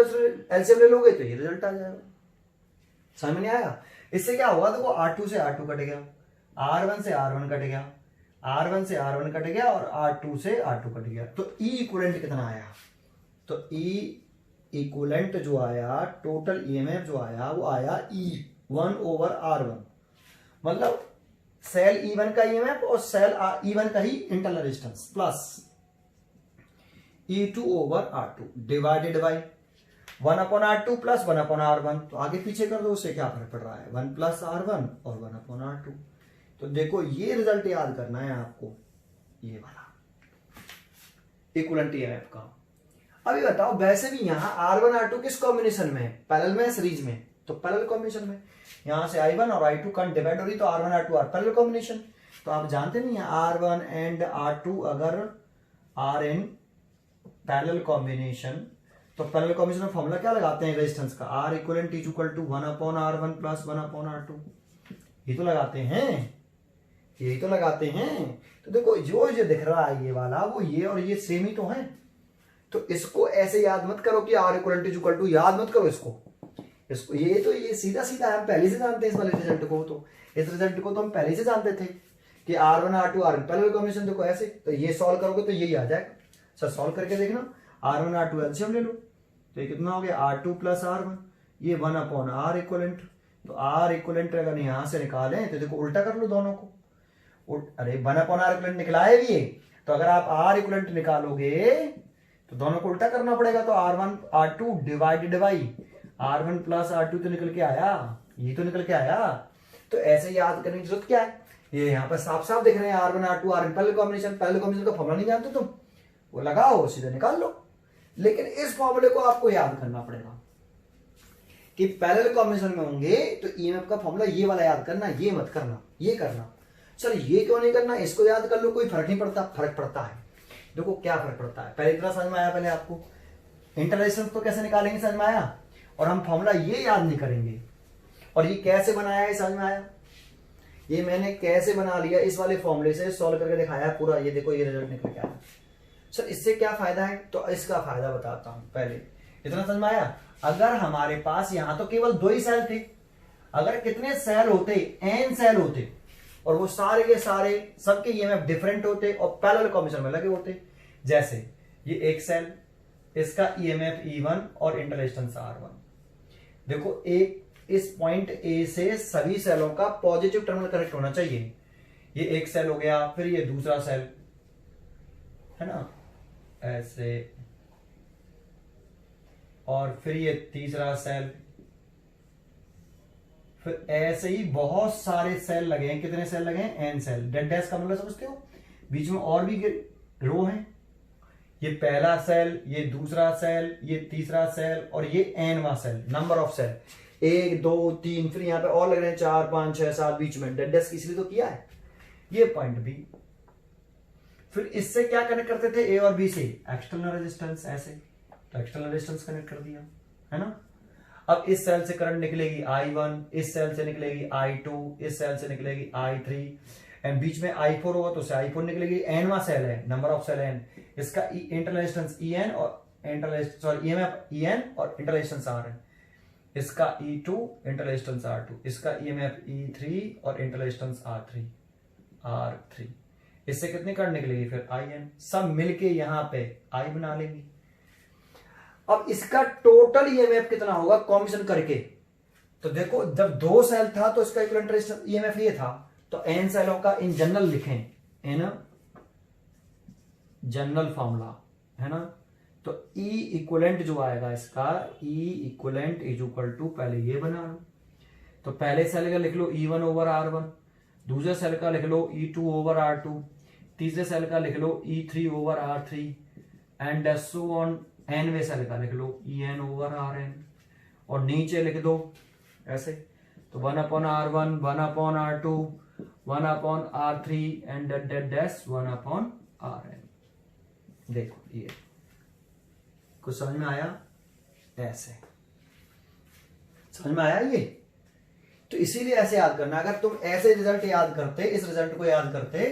एलसीएम ले लोगे तो ये रिजल्ट आ जाएगा। समझ में नहीं आया? इससे क्या होगा, देखो R2 से R2 कट गया, R1 से R1 कट गया, R1 से R1 कट गया और R2 से R2 कट गया। तो E इक्विवेलेंट कितना आया? तो E इक्विवेलेंट जो आया, टोटल ईएमएफ जो आया वो आया E1 ओवर R1, मतलब सेल E1 का ईएमएफ और सेल E1 का ही internal resistance plus E2 over R2 divided by 1 upon R2 plus 1 upon R1। तो आगे पीछे कर दो, उससे क्या फर्क पड़ रहा है, 1 प्लस R1 और 1 अपॉन R2। तो देखो ये रिजल्ट याद करना है आपको, ये वाला इक्विवेलेंट ईएमएफ का। अभी बताओ, वैसे भी यहाँ R1 R2 किस कॉम्बिनेशन में है, पैरेलल में, सीरीज में? तो पैरेलल कॉम्बिनेशन में। यहां से I1 और I2 करंट डिवाइड हो रही, तो R1 R2 पैरेलल कॉम्बिनेशन। तो आप जानते नहीं है R1 एंड R2 अगर आर इन पैरेलल कॉम्बिनेशन, तो पैरेलल कॉम्बिनेशन में फॉर्मूला क्या लगाते हैं रेजिस्टेंस का, R equivalent is equal to 1 upon R1 plus 1 upon R2। ये तो लगाते हैं, यही तो लगाते हैं। तो देखो जो दिख रहा है ये वाला, वो ये और ये सेम ही तो है। तो इसको ऐसे याद मत करो कि R equivalent is equal to, याद मत करो इसको। ये तो ये सीधा सीधा हम पहले से जानते हैं इस वाले रिजल्ट को। तो इस रिजल्ट को तो हम पहले से जानते थे कि R1 R2 R पहले कॉम्बिनेशन देखो ऐसे, तो ये सॉल्व करोगे तो यही आ जाएगा। सर सॉल्व करके देखना, R1 R2 एलसीएम ले लो, तो ये कितना हो गया R2 प्लस R1, ये 1/R इक्वलेंट। तो R इक्वलेंट अगर यहां से निकालें तो देखो उल्टा कर लो दोनों को, अरे 1/R इक्वलेंट निकला है भी ये, तो अगर आप R इक्वलेंट निकालोगे तो दोनों को उल्टा करना पड़ेगा। तो R1 R2 divided by R1 plus R2 तो निकल के आया, ये तो निकल के आया। तो ऐसे याद करने की जरूरत क्या है, ये यहाँ पर साफ साफ दिख रहे हैं R1 R2 R पहले कॉम्बिनेशन का फॉर्मूला नहीं जानते तुम, वो लगाओ सीधे निकाल लो। लेकिन इस फॉर्मूले को आपको याद करना पड़ेगा कि पैरेलल कॉम्बिनेशन में होंगे तो ईएमएफ का फॉर्मूला ये वाला याद करना, ये मत करना, ये करना। सर ये क्यों नहीं करना, इसको याद कर लो, कोई फर्क नहीं पड़ता। फर्क पड़ता है, देखो क्या फर्क पड़ता है। पहले इतना समझ में आया, पहले आपको इंटररेशंस तो कैसे निकालेंगे समझ में आया, और हम फॉर्मूला ये याद नहीं करेंगे। और ये कैसे बनाया है समझ में आया, ये मैंने कैसे बना लिया, इस वाले फॉर्मूले से सॉल्व करके दिखाया पूरा। ये देखो ये रिजल्ट निकल के आया। सर इससे क्या फायदा है, तो इसका फायदा बताता हूं। पहले इतना समझ में आया, अगर हमारे पास यहां तो केवल 2 ही सेल थे, अगर कितने सेल होते, n सेल होते, और वो सारे के सारे सबके ईएमएफ डिफरेंट होते और पैरेलल कॉम्बिनेशन में लगे होते। जैसे ये एक सेल, इसका ईएमएफ E1 और इंटररेजिस्टेंस R1। देखो एक इस पॉइंट ए से सभी सेलों का पॉजिटिव टर्मिनल कनेक्ट होना चाहिए। ये एक सेल हो गया, फिर ये दूसरा सेल है ना ऐसे, और फिर ये तीसरा सेल, फिर ऐसे ही बहुत सारे सेल लगे हैं। कितने सेल लगे हैं, n सेल। डेड डैश का मतलब समझते हो, बीच में और भी रो हैं। ये पहला सेल, ये दूसरा सेल, ये तीसरा सेल, और ये nवां सेल। नंबर ऑफ सेल 1 2 3, फिर यहां पे और लग रहे हैं 4 5 6 7 बीच में। डेड डैश इसलिए तो किया है। ये पॉइंट बी, फिर इससे क्या कनेक्ट करते थे, ए और बी से एक्सटर्नल रेजिस्टेंस ऐसे, तो एक्सटर्नल रेजिस्टेंस कनेक्ट कर दिया है ना। अब इस सेल से करंट निकलेगी I1, इस सेल से निकलेगी I2, इस सेल से निकलेगी I3, एंड बीच में I4 होगा तो उससे I4 निकलेगी। nवां सेल है, नंबर ऑफ सेल n, इसका इंटरनल रेजिस्टेंस EN और ईएमएफ EN और इंटरनल रेजिस्टेंस R है। इसका E2 इंटरनल रेजिस्टेंस R2, इसका ईएमएफ E3 और इंटरनल रेजिस्टेंस R3। इससे कितनी करंट निकलेगी फिर IN, सब मिलके यहां पे I बना लेंगे। अब इसका टोटल ईएमएफ कितना होगा कॉम्बिनेशन करके, तो देखो जब 2 सेल था तो इसका इक्विवेलेंट रेजिस्टेंस ईएमएफ ये था, तो n सेलों का इन जनरल लिखें, n जनरल फॉर्मूला है ना। तो E इक्विवेलेंट जो आएगा इसका, E equivalent is equal to, पहले ये बना लो, तो पहले सेल का लिख लो E1 ओवर R1, दूसरे सेल का लिख लो E2 ओवर R2, तीसरे सेल का लिख लो E3 over R3, and so on. nवे सेल का लिख लो En ओवर Rn, और नीचे लिख दो ऐसे, तो 1/R1 1/R2 1/R3 and dead dash 1/Rn। देखो ये कुछ समझ में आया, ऐसे समझ में आया ये। तो इसीलिए ऐसे याद करना, अगर तुम ऐसे रिजल्ट याद करते, इस रिजल्ट को याद करते,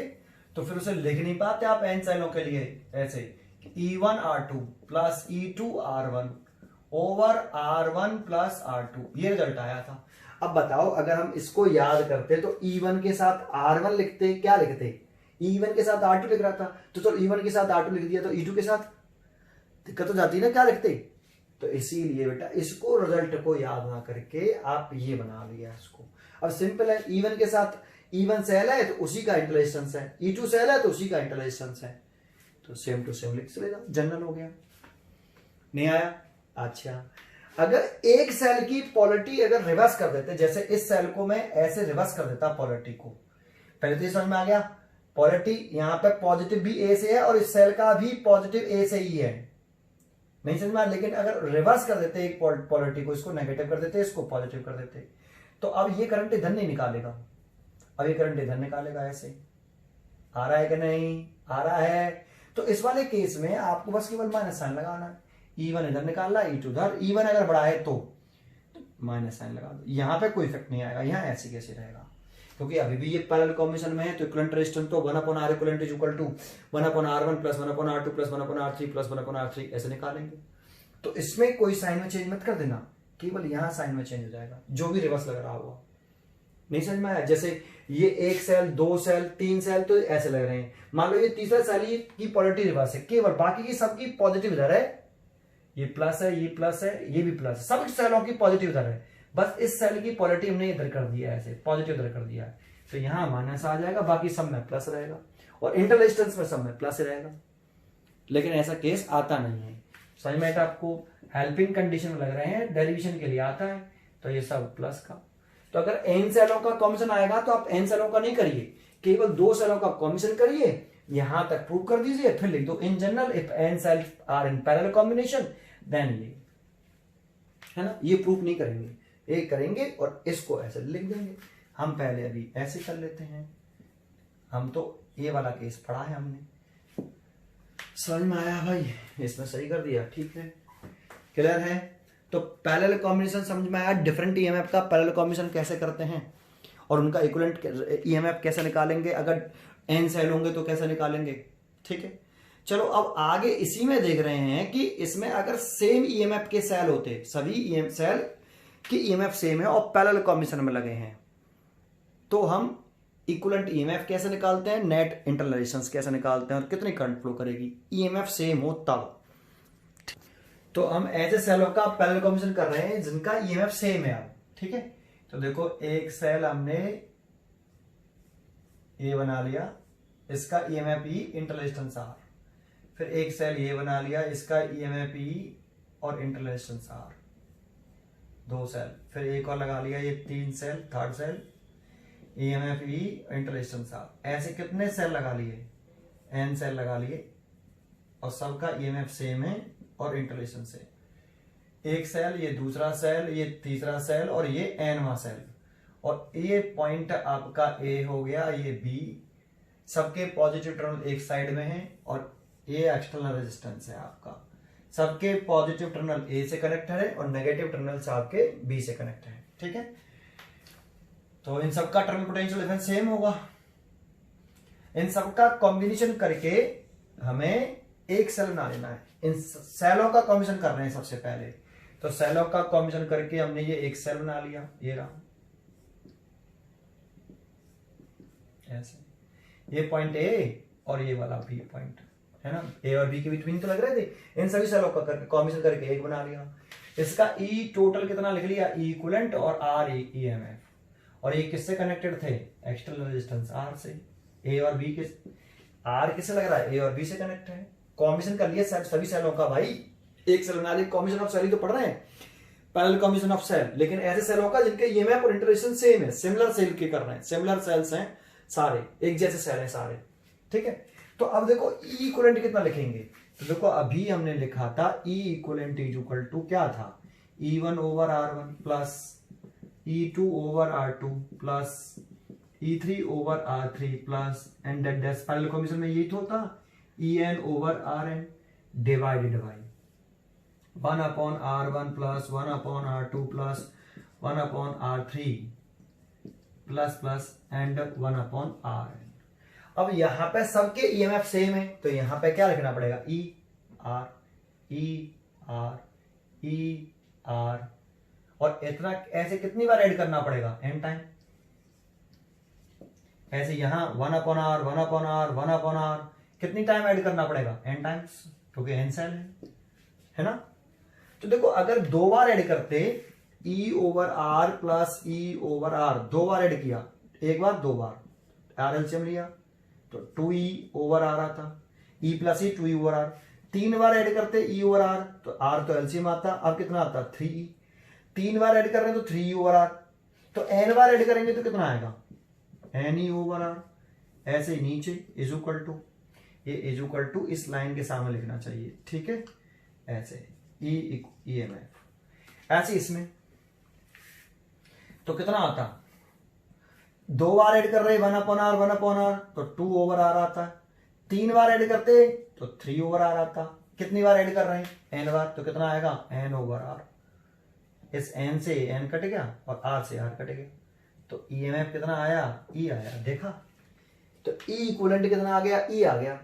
तो फिर उसे लिख नहीं पाते आप n सेलों के लिए ऐसे, E1 R2 plus E2 R1 over R1 plus R2, ये रिजल्ट आया था। अब बताओ अगर हम इसको याद करते तो E1 के साथ R1 लिखते, क्या लिखते, E1 के साथ R2 लिख रहा था, तो चलो E1 के साथ R2 लिख दिया, तो E2 के साथ दिक्कत हो जाती ना, क्या लिखते। तो इसीलिए बेटा इसको रिजल्ट को याद ना करके आप ये बना लिया इसको। अब सिंपल है, E1 के साथ E1 सेल है तो उसी का इंटरनल रेजिस्टेंस है, E2 सेल है तो उसी का इंटरनल रेजिस्टेंस है, तो सेम टू सेम लिख चलेगा, जनरल हो गया। नहीं आया, अच्छा। अगर एक सेल की पोलरिटी अगर रिवर्स कर देते, जैसे इस सेल को मैं ऐसे रिवर्स कर देता पोलरिटी को, पहले तो ये समझ में आ गया, पोलरिटी यहां पे पॉजिटिव भी ए से है और इस सेल का भी पॉजिटिव ए से ही है, नहीं समझ में आया। लेकिन अगर रिवर्स कर देते एक पोलरिटी को, इसको नेगेटिव कर देते, इसको पॉजिटिव कर देते, तो अब ये करंट इधर नहीं निकालेगा, अब ये करंट इधर निकालेगा। ऐसे आ रहा है कि नहीं, आ रहा है। तो इस वाले केस में आपको बस केवल माइनस साइन लगाना है, E1 इधर निकालना, E2 उधर, E1 अगर बड़ा है तो माइनस साइन लगा दो, यहां पे कोई इफेक्ट नहीं आएगा, यहां ऐसे कैसे रहेगा, क्योंकि अभी भी ये पैरेलल कॉम्बिनेशन में है। तो इक्विवेलेंट रेजिस्टेंस तो 1/R equivalent is equal to 1/R1 plus 1/R2 plus 1/R3 plus 1/R3 ऐसे निकालेंगे। तो इसमें कोई साइन में चेंज मत कर देना, केवल यहां साइन में चेंज हो जाएगा, जो भी रिवर्स लग रहा होगा, नहीं समझ में आया? जैसे ये एक सेल, दो सेल, तीन सेल तो ऐसे लग रहे हैं। मान लो ये तीसरा सेल की पोलैरिटी रिवर्स है, केवल बाकी की सबकी पॉजिटिव इधर है, ये प्लस है, ये प्लस है, ये भी प्लस है, सब सेलों की पॉजिटिव इधर है, बस इस सेल की पोलैरिटी हमने इधर कर दिया है, ऐसे पॉजिटिव इधर कर दिया है, तो यहां माइनस आ जाएगा, बाकी सब में प्लस रहेगा, और इंटरडिस्टेंस में सब में प्लस रहेगा। लेकिन ऐसा केस आता नहीं है। समझ में आपको? हेल्पिंग कंडीशन में लग रहे हैं, डेरिवेशन के लिए आता है, तो ये सब प्लस का। तो अगर n सेलों का कॉम्बिनेशन आएगा तो आप n सेलों का नहीं करिए, केवल 2 सेलों का कॉम्बिनेशन करिए, यहां तक प्रूव कर दीजिए, फिर लिख दो in general if n cells are in parallel combination then ये, है ना? ये प्रूफ नहीं करेंगे, ये करेंगे और इसको ऐसे लिख देंगे। हम पहले अभी ऐसे कर लेते हैं, हम तो ये वाला केस पढ़ा है हमने। समझ में आया भाई? इसमें सही कर दिया, ठीक है, क्लियर है? तो पैरेलल कॉम्बिनेशन समझ में आया, डिफरेंट ईएमएफ का पैरेलल कॉम्बिनेशन कैसे करते हैं और उनका इक्विवेलेंट ईएमएफ कैसे निकालेंगे, अगर n सेल होंगे तो कैसे निकालेंगे, ठीक है। चलो अब आगे इसी में देख रहे हैं कि इसमें अगर सेम ईएमएफ के सेल होते, सभी सेल की ईएमएफ सेम है और पैरेलल कॉम्बिनेशन में लगे हैं, तो हम इक्विवेलेंट ईएमएफ कैसे निकालते हैं, नेट इंटरनल रेजिस्टेंस कैसे निकालते हैं और कितनी करंट फ्लो करेगी, ईएमएफ सेम हो तब। तो हम ऐसे सेलों का पैरेलल कॉम्बिनेशन कर रहे हैं जिनका ईएमएफ सेम है अब, ठीक है। तो देखो एक सेल हमने ये बना लिया, इसका EMF E, internal resistance are, फिर एक सेल ये बना लिया, इसका ईएमएफ ई और इंटरनल रेजिस्टेंस आर, 2 सेल, फिर एक और लगा लिया, ये 3 cell, third cell EMF E internal resistance R. ऐसे कितने सेल लगा लिए, n सेल लगा लिए और सबका ईएमएफ सेम है और इंटरनल रेजिस्टेंस है। एक सेल, ये दूसरा सेल, ये तीसरा सेल और ये nवां सेल, और ये पॉइंट आपका A हो गया, ये B, सबके पॉजिटिव टर्मिनल एक साइड में है और ये एक्सटर्नल रेजिस्टेंस है आपका, सबके पॉजिटिव टर्मिनल A से कनेक्टेड है और नेगेटिव टर्मिनल से आपके B से कनेक्टेड है, ठीक है। तो इन सबका टर्मिनल पोटेंशियल डिफरेंस सेम होगा। इन सबका कॉम्बिनेशन करके हमें एक सेल बना लेना है। इन सेलों का कॉम्बिनेशन कर रहे हैं सबसे पहले, तो सेलों का कॉम्बिनेशन करके हमने ये एक सेल बना लिया, ये रहा ऐसे, ये पॉइंट ए और ये वाला बी पॉइंट है ना, ए और बी के बीच तो लग रहे थे। इन सभी सेलों का करके कॉम्बिनेशन करके एक बना लिया। इसका ई टोटल कितना लिख लिया, ई इक्विवेलेंट और आर ईएमएफ, और ये किससे कनेक्टेड थे, एक्सटर्नल रेजिस्टेंस आर से। ए और बी के, आर किससे लग रहा है, ए और बी से कनेक्ट है। कॉम्बिनेशन कर लिया सभी सेलों का भाई, एक सेल बना लिया, कॉम्बिनेशन ऑफ सेल ही तो पढ़ रहे हैं, पैरेलल कॉम्बिनेशन ऑफ सेल, लेकिन ऐसे सेलों का जिनके ईएमएफ और इंटरेक्शन सेम है, सिमिलर सेल के कर रहे हैं, सिमिलर सेल्स हैं सारे, एक जैसे सेल हैं सारे, ठीक है। तो अब देखो ई इक्विवेलेंट कितना लिखेंगे, तो देखो अभी हमने लिखा था ई इक्विवेलेंट इज इक्वल टू क्या था, E1 over R1 plus E2 over R2 plus E3 over R3 plus and that parallel combination में यही तो होता, En over Rn divided by 1 upon R1 plus 1 upon R2 plus 1 upon R3 plus plus and 1 upon Rn। अब यहां पे सबके ईएमएफ सेम है, तो यहां पे क्या लिखना पड़ेगा, ई आर ई आर, और इतना ऐसे कितनी बार ऐड करना पड़ेगा, n टाइम। ऐसे यहां 1 upon R 1 upon R 1 upon R कितनी टाइम ऐड करना पड़ेगा, n टाइम्स, क्योंकि n सेल है ना। तो देखो अगर 2 बार ऐड करते, e over R plus e over R, 2 बार ऐड किया, एक बार 2 बार, आर एलसीएम लिया तो 2e ओवर आर आता, e plus e 2e over R. 3 बार ऐड करते e ओवर आर, तो r तो एलसीएम आता, अब कितना आता 3e। 3 बार ऐड कर रहे हैं तो 3e ओवर आर, तो n बार ऐड करेंगे तो कितना आएगा, n e ओवर आर। ऐसे ही नीचे इज इक्वल टू, ये इज इक्वल टू इस लाइन के सामने लिखना चाहिए, ठीक है, ऐसे ईएमएफ। ऐसे इसमें तो कितना आता, 2 बार ऐड कर रहे 1 अपॉन आर 1 अपॉन आर, तो 2 ओवर आर आता। 3 बार ऐड करते तो 3 ओवर आर आता। कितनी बार ऐड कर रहे हैं, n बार, तो कितना आएगा n ओवर आर। इस n से n कट गया और r से r कट गया, तो ईएमएफ कितना आया, e आया, देखा। तो e इक्विवेलेंट कितना आ गया, e आ गया।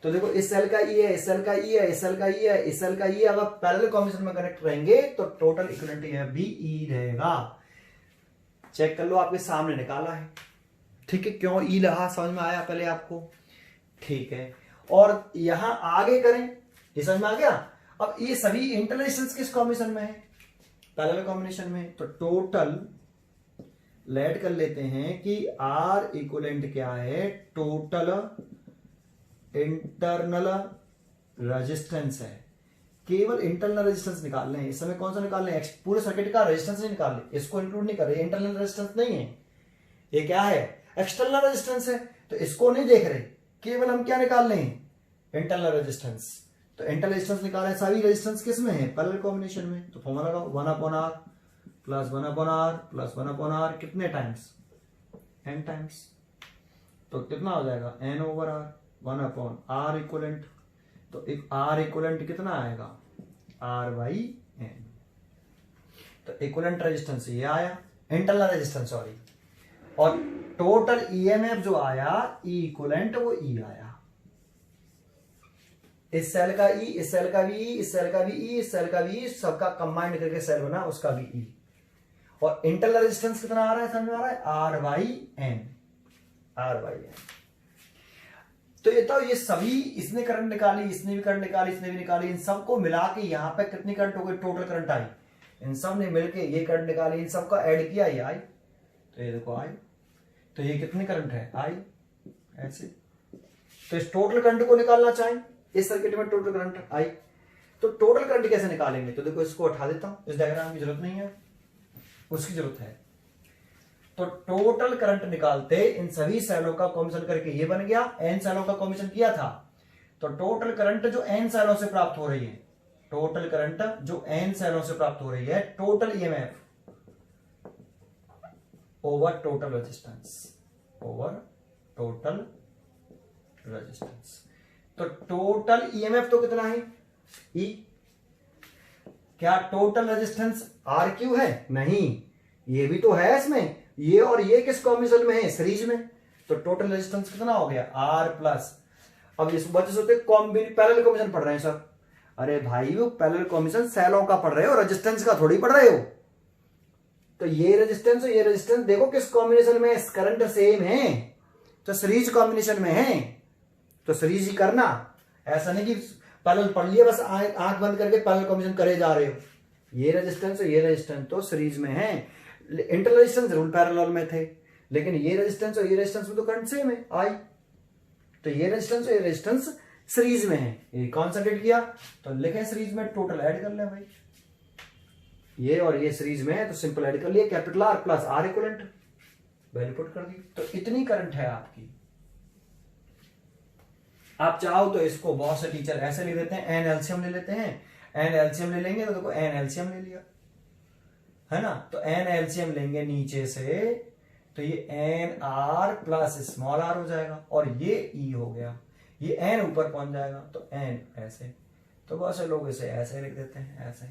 तो देखो इस सेल का e है, इस सेल का e है, इस सेल का e है, इस सेल का e है। अगर पैरेलल कॉम्बिनेशन में कनेक्ट रहेंगे तो टोटल इक्विवेलेंट ईएमएफ भी e रहेगा। चेक कर लो, आपके सामने निकाला है। ठीक है, क्यों ई लहा समझ में आया पहले आपको? ठीक है, और यहां आगे करें, ये समझ में आ गया। अब ये सभी इंटरनेशनल किस कॉम्बिनेशन में है? पैरेलल कॉम्बिनेशन में। तो टोटल लेट कर लेते हैं कि आर इक्वलेंट क्या है? टोटल इंटरनल रेजिस्टेंस है। केवल इंटरनल रेजिस्टेंस निकाल रहे हैं इस समय। कौन सा निकाल रहे हैं? पूरे सर्किट का रेजिस्टेंस नहीं निकाल रहे, इसको इंक्लूड नहीं कर रहे। इंटरनल रेजिस्टेंस नहीं है, ये क्या है? एक्सटर्नल रेजिस्टेंस है। तो इसको नहीं देख रहे, केवल हम क्या निकाल रहे हैं? Internal resistance. तो इंटरनल रेजिस्टेंस निकाल रहे हैं, सारी रेजिस्टेंस किस में है? पैरेलल कॉम्बिनेशन में। तो फॉर्मूला लगाओ, 1/R plus 1/R plus 1/R, कितने टाइम्स? n times. तो कितना हो जाएगा? n/R 1/R equivalent. तो एक R इक्वलेंट कितना आएगा? R/n। तो इक्वलेंट रेजिस्टेंस ये आया, इंटरनल रेजिस्टेंस सॉरी। और टोटल ईएमएफ जो आया ई इक्वलेंट, वो ई आया। इस सेल का ई, इस सेल का भी ई, इस सेल का भी ई, इस सेल का भी ई, सबका कंबाइंड करके सेल बना, उसका भी ई। और इंटरनल रेजिस्टेंस कितना आ रहा है? समझ में आ रहा है? R/n। R/n। तो ये सभी, इसने करंट निकाली, इसने भी करंट निकाली, इसने भी निकाली, इन सबको मिला के यहां पे कितनी करंट हो गई? Total current I. इन सब ने मिलके ये करंट निकाली, इन सबका ऐड किया, ये आई। तो ये देखो आई। तो ये कितनी करंट है? आई। ऐसे। तो इस टोटल करंट को निकालना चाहें, इस सर्किट में टोटल करंट आई, तो टोटल करंट कैसे निकालेंगे? तो देखो, इसको हटा देता हूं, इस डायग्राम की जरूरत नहीं है, उसकी जरूरत है। तो टोटल करंट निकालते इन सभी सेलों का कॉम्बिनेशन करके ये बन गया। n सेलों का कॉम्बिनेशन किया था, तो टोटल करंट जो n सेलों से प्राप्त हो रही है, टोटल करंट जो n सेलों से प्राप्त हो रही है, total EMF over total resistance, over total resistance. तो टोटल ईएमएफ तो कितना है? ई। क्या टोटल रेजिस्टेंस आर क्यू है? नहीं, ये भी तो है इसमें। ये और ये किस कॉम्बिनेशन में है? सीरीज में। तो टोटल रेजिस्टेंस कितना हो गया? R plus. अब इस बच्चे सोचते पैरेलल कॉम्बिनेशन पढ़ रहे हैं सर। अरे भाई, वो पैरेलल कॉम्बिनेशन सेलों का पढ़ रहे हो, रेजिस्टेंस का थोड़ी पढ़ रहे हो। तो ये रेजिस्टेंस और ये रेजिस्टेंस देखो किस कॉम्बिनेशन में, करंट सेम है, तो सीरीज कॉम्बिनेशन में है, तो सीरीज ही करना। ऐसा नहीं कि पैरेलल पढ़ लिया बस आंख बंद करके पैरेलल कॉम्बिनेशन करे जा रहे हो। ये रेजिस्टेंस और ये रेजिस्टेंस तो सीरीज में है। इंटरनल रेजिस्टेंस जरूर पैरेलल में थे, लेकिन ये रेजिस्टेंस और ये रेजिस्टेंस में तो करंट सेम है, आई। तो ये रेजिस्टेंस और ये रेजिस्टेंस सीरीज में है। ये कॉन्सेंट्रेट किया तो लिखे सीरीज में, टोटल ऐड कर ले भाई। ये और ये सीरीज में है तो सिंपल ऐड कर लिया, capital R plus R equivalent, value put कर दी। तो इतनी करंट है आपकी। आप चाहो तो इसको बहुत से टीचर ऐसे लिख देते हैं, एन एलसीएम ले लेते हैं। एन एलसीएम ले लेंगे तो देखो एन एलसीएम ले लिया, है ना। तो एन एलसीएम लेंगे नीचे से, तो ये n R plus small R हो जाएगा, और ये ई हो गया, ये एन ऊपर पहुंच जाएगा, तो एन ऐसे। तो बहुत से लोग इसे ऐसे लिख देते हैं, ऐसे,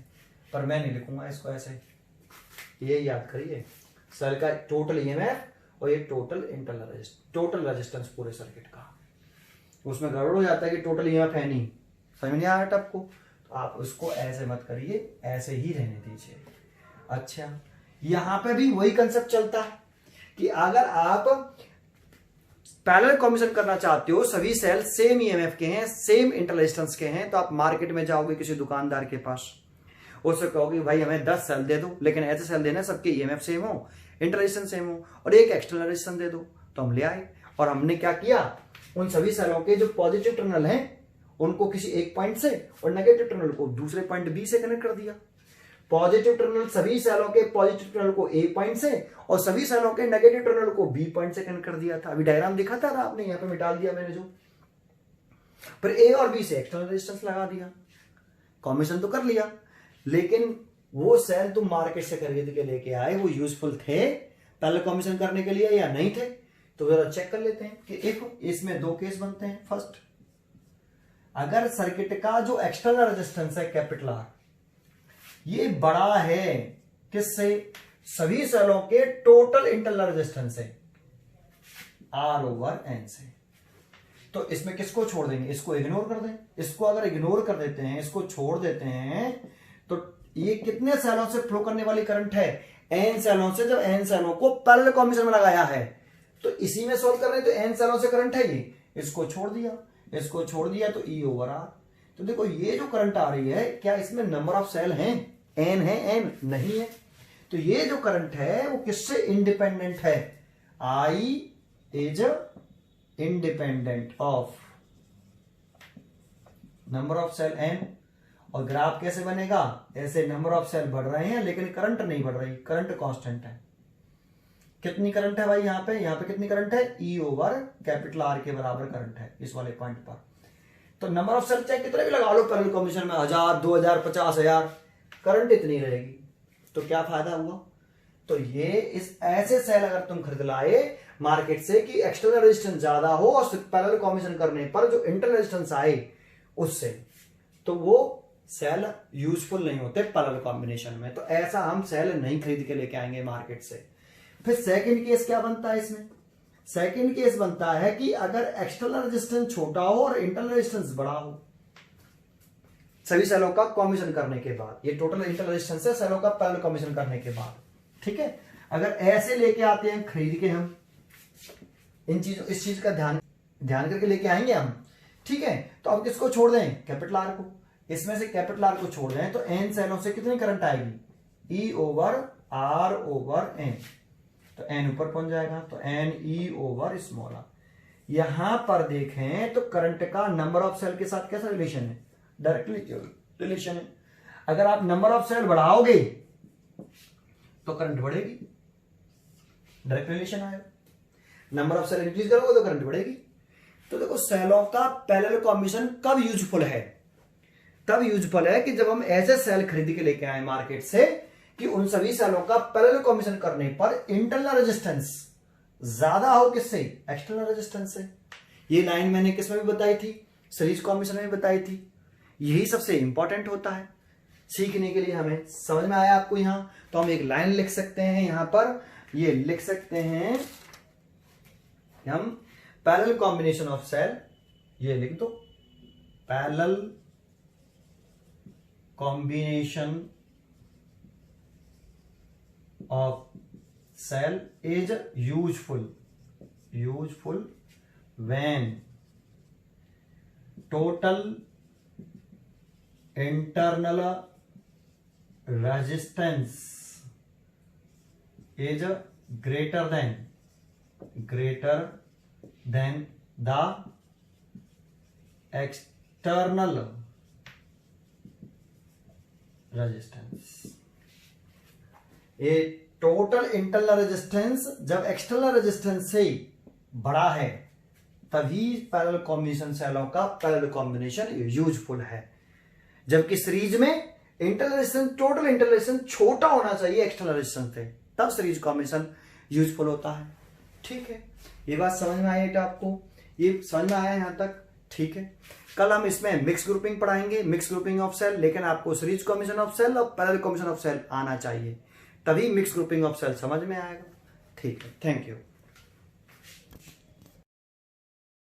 पर मैं नहीं लिखूंगा इसको ऐसे। ये याद करिए, सर का टोटल ईएमएफ और ये टोटल इंटरनल टोटल रेजिस्टेंस पूरे सर्किट का। उसमें गड़बड़ हो जाता है कि टोटल ईएमएफ है नहीं, समझ नहीं आया आपको, तो आप उसको ऐसे मत करिए, ऐसे ही रहने दीजिए। अच्छा, यहां पे भी वही कंसेप्ट चलता है कि अगर आप पैरेलल कॉम्बिनेशन करना चाहते हो, सभी सेल सेम ईएमएफ के हैं, सेम इंटरनल रेजिस्टेंस के हैं, तो आप मार्केट में जाओगे किसी दुकानदार के पास, उससे कहोगे भाई हमें 10 सेल दे दो, लेकिन ऐसे सेल देना सबके ईएमएफ सेम हो, इंटरनल रेजिस्टेंस सेम हो, और एक एक्सटर्नल रेजिस्टेंस दे दो। तो हम ले आए और हमने क्या किया, उन सभी सेलों के जो पॉजिटिव टर्मिनल हैं उनको किसी एक पॉइंट से और नेगेटिव टर्मिनल को दूसरे पॉइंट बी से कनेक्ट कर दिया। पॉजिटिव टर्मिनल सभी सेलों के पॉजिटिव टर्मिनल को ए पॉइंट से और सभी सेलों के नेगेटिव टर्मिनल को बी पॉइंट से कनेक्ट कर दिया था। अभी डायग्राम दिखा था आपने, यहां पे मैं डाल दिया मैंने जो, पर ए और बी से एक्सटर्नल रेजिस्टेंस लगा दिया, कॉम्बिनेशन तो कर लिया, लेकिन वो सेल तुम मार्केट से खरीद के लेके आए, वो यूजफुल थे पैरेलल कॉम्बिनेशन करने के लिए या नहीं थे? तो जरा चेक कर लेते हैं कि देखो इसमें दो केस बनते हैं। फर्स्ट, अगर सर्किट का जो एक्सटर्नल रेजिस्टेंस है कैपिटल आर, ये बड़ा है किससे? सभी सेलों के टोटल इंटरनल रेजिस्टेंस से, आर ओवर एन से। तो इसमें किसको छोड़ देंगे? इसको इग्नोर कर दें। इसको अगर इग्नोर कर देते हैं, इसको छोड़ देते हैं, तो ये कितने सेलों से फ्लो करने वाली करंट है? एन सेलों से जब एन सेलों को पैरेलल कॉम्बिनेशन में लगाया है, तो इसी में सोल्व कर रहे हैं, तो एन सेलों से करंट है ये, इसको छोड़ दिया तो ई ओवर आर। तो देखो ये जो करंट आ रही है, क्या इसमें नंबर ऑफ सेल हैं? एन है? एन नहीं है। तो ये जो करंट है वो किससे इंडिपेंडेंट है? I is independent of number of cell N. और ग्राफ कैसे बनेगा? ऐसे नंबर ऑफ सेल बढ़ रहे हैं लेकिन करंट नहीं बढ़ रही, करंट कांस्टेंट है। कितनी करंट है भाई यहाँ पे कितनी करंट है? ई ओवर कैपिटल आर के बराबर करंट है इस वाले पॉइंट पर। तो नंबर ऑफ सेल चाहे कितने भी लगा लो पैरेलल कॉम्बिनेशन में, 1000, 2000, 50,000, करंट इतनी रहेगी। तो क्या फायदा हुआ? तो ये इस ऐसे सेल अगर तुम खरीद लाए मार्केट से कि एक्सटर्नल रेजिस्टेंस ज्यादा हो और पैरेलल कॉम्बिनेशन करने पर जो इंटरनल रेजिस्टेंस आए उससे, तो वो सेल यूजफुल नहीं होते पैरेलल कॉम्बिनेशन में। तो ऐसा हम सेल नहीं खरीद के लेके आएंगे मार्केट से। फिर सेकंड केस क्या बनता है इसमें? सेकंड केस बनता है कि अगर एक्सटर्नल रेजिस्टेंस छोटा हो और इंटरनल रेजिस्टेंस बड़ा हो, सभी सेलों का कॉम्बिनेशन करने के बाद, ये टोटल इंटरनल रेजिस्टेंस है सेलों का पैरेलल कॉम्बिनेशन करने के बाद, ठीक है। अगर ऐसे लेके आते हैं खरीद के, हम इस चीज का ध्यान करके लेके आएंगे हम, ठीक है। तो अब किसको छोड़ दें? कैपिटल आर को। इसमें से कैपिटल आर को छोड़ दें तो एन सेलों से कितनी करंट आएगी? E over R over n. तो एन ऊपर पहुंच जाएगा, तो n E over small R. यहां पर देखें तो करंट का नंबर ऑफ सेल के साथ कैसा रिलेशन है? डायरेक्टली रिलेशन है। अगर आप नंबर ऑफ सेल बढ़ाओगे तो करंट बढ़ेगी, डायरेक्ट रिलेशन आएगा। नंबर ऑफ सेल इंक्रीज करोगे तो करंट बढ़ेगी। तो देखो सेलों का पैरेलल कॉम्बिनेशन कब यूजफुल है? तब यूजफुल है कि जब हम ऐसे सेल खरीद के लेके आए मार्केट से कि उन सभी सेलों का पैरेलल कॉम्बिनेशन करने पर इंटरनल रेजिस्टेंस ज्यादा हो किससे? एक्सटर्नल रेजिस्टेंस से। ये लाइन मैंने किसमें भी बताई थी? सीरीज कॉम्बिनेशन में बताई थी। यही सबसे इंपॉर्टेंट होता है सीखने के लिए। हमें समझ में आया आपको? यहां तो हम एक लाइन लिख सकते हैं, यहां पर ये लिख सकते हैं हम पैरेलल कॉम्बिनेशन ऑफ सेल, ये लिख दो, parallel combination of cell is useful when total internal resistance is greater than the external resistance। ये टोटल इंटरनल रेजिस्टेंस जब एक्सटर्नल रेजिस्टेंस से बड़ा है तभी पैरेलल कॉम्बिनेशन सेलों का पैरेलल कॉम्बिनेशन यूजफुल है। जबकि सीरीज में internal resistance, total internal resistance छोटा होना चाहिए एक्सटर्नल रेजिस्टेंस से, तब सीरीज कॉम्बिनेशन यूजफुल होता है। ठीक है, ये बात समझ में आई आपको? ये समझ में आया यहां तक? ठीक है, कल हम इसमें मिक्स ग्रुपिंग पढ़ाएंगे, मिक्स ग्रुपिंग ऑफ सेल, लेकिन आपको सीरीज कॉम्बिनेशन ऑफ सेल और पैरेलल कॉम्बिनेशन ऑफ सेल आना चाहिए, तभी मिक्स ग्रुपिंग ऑफ सेल समझ में आएगा। ठीक है, थैंक यू।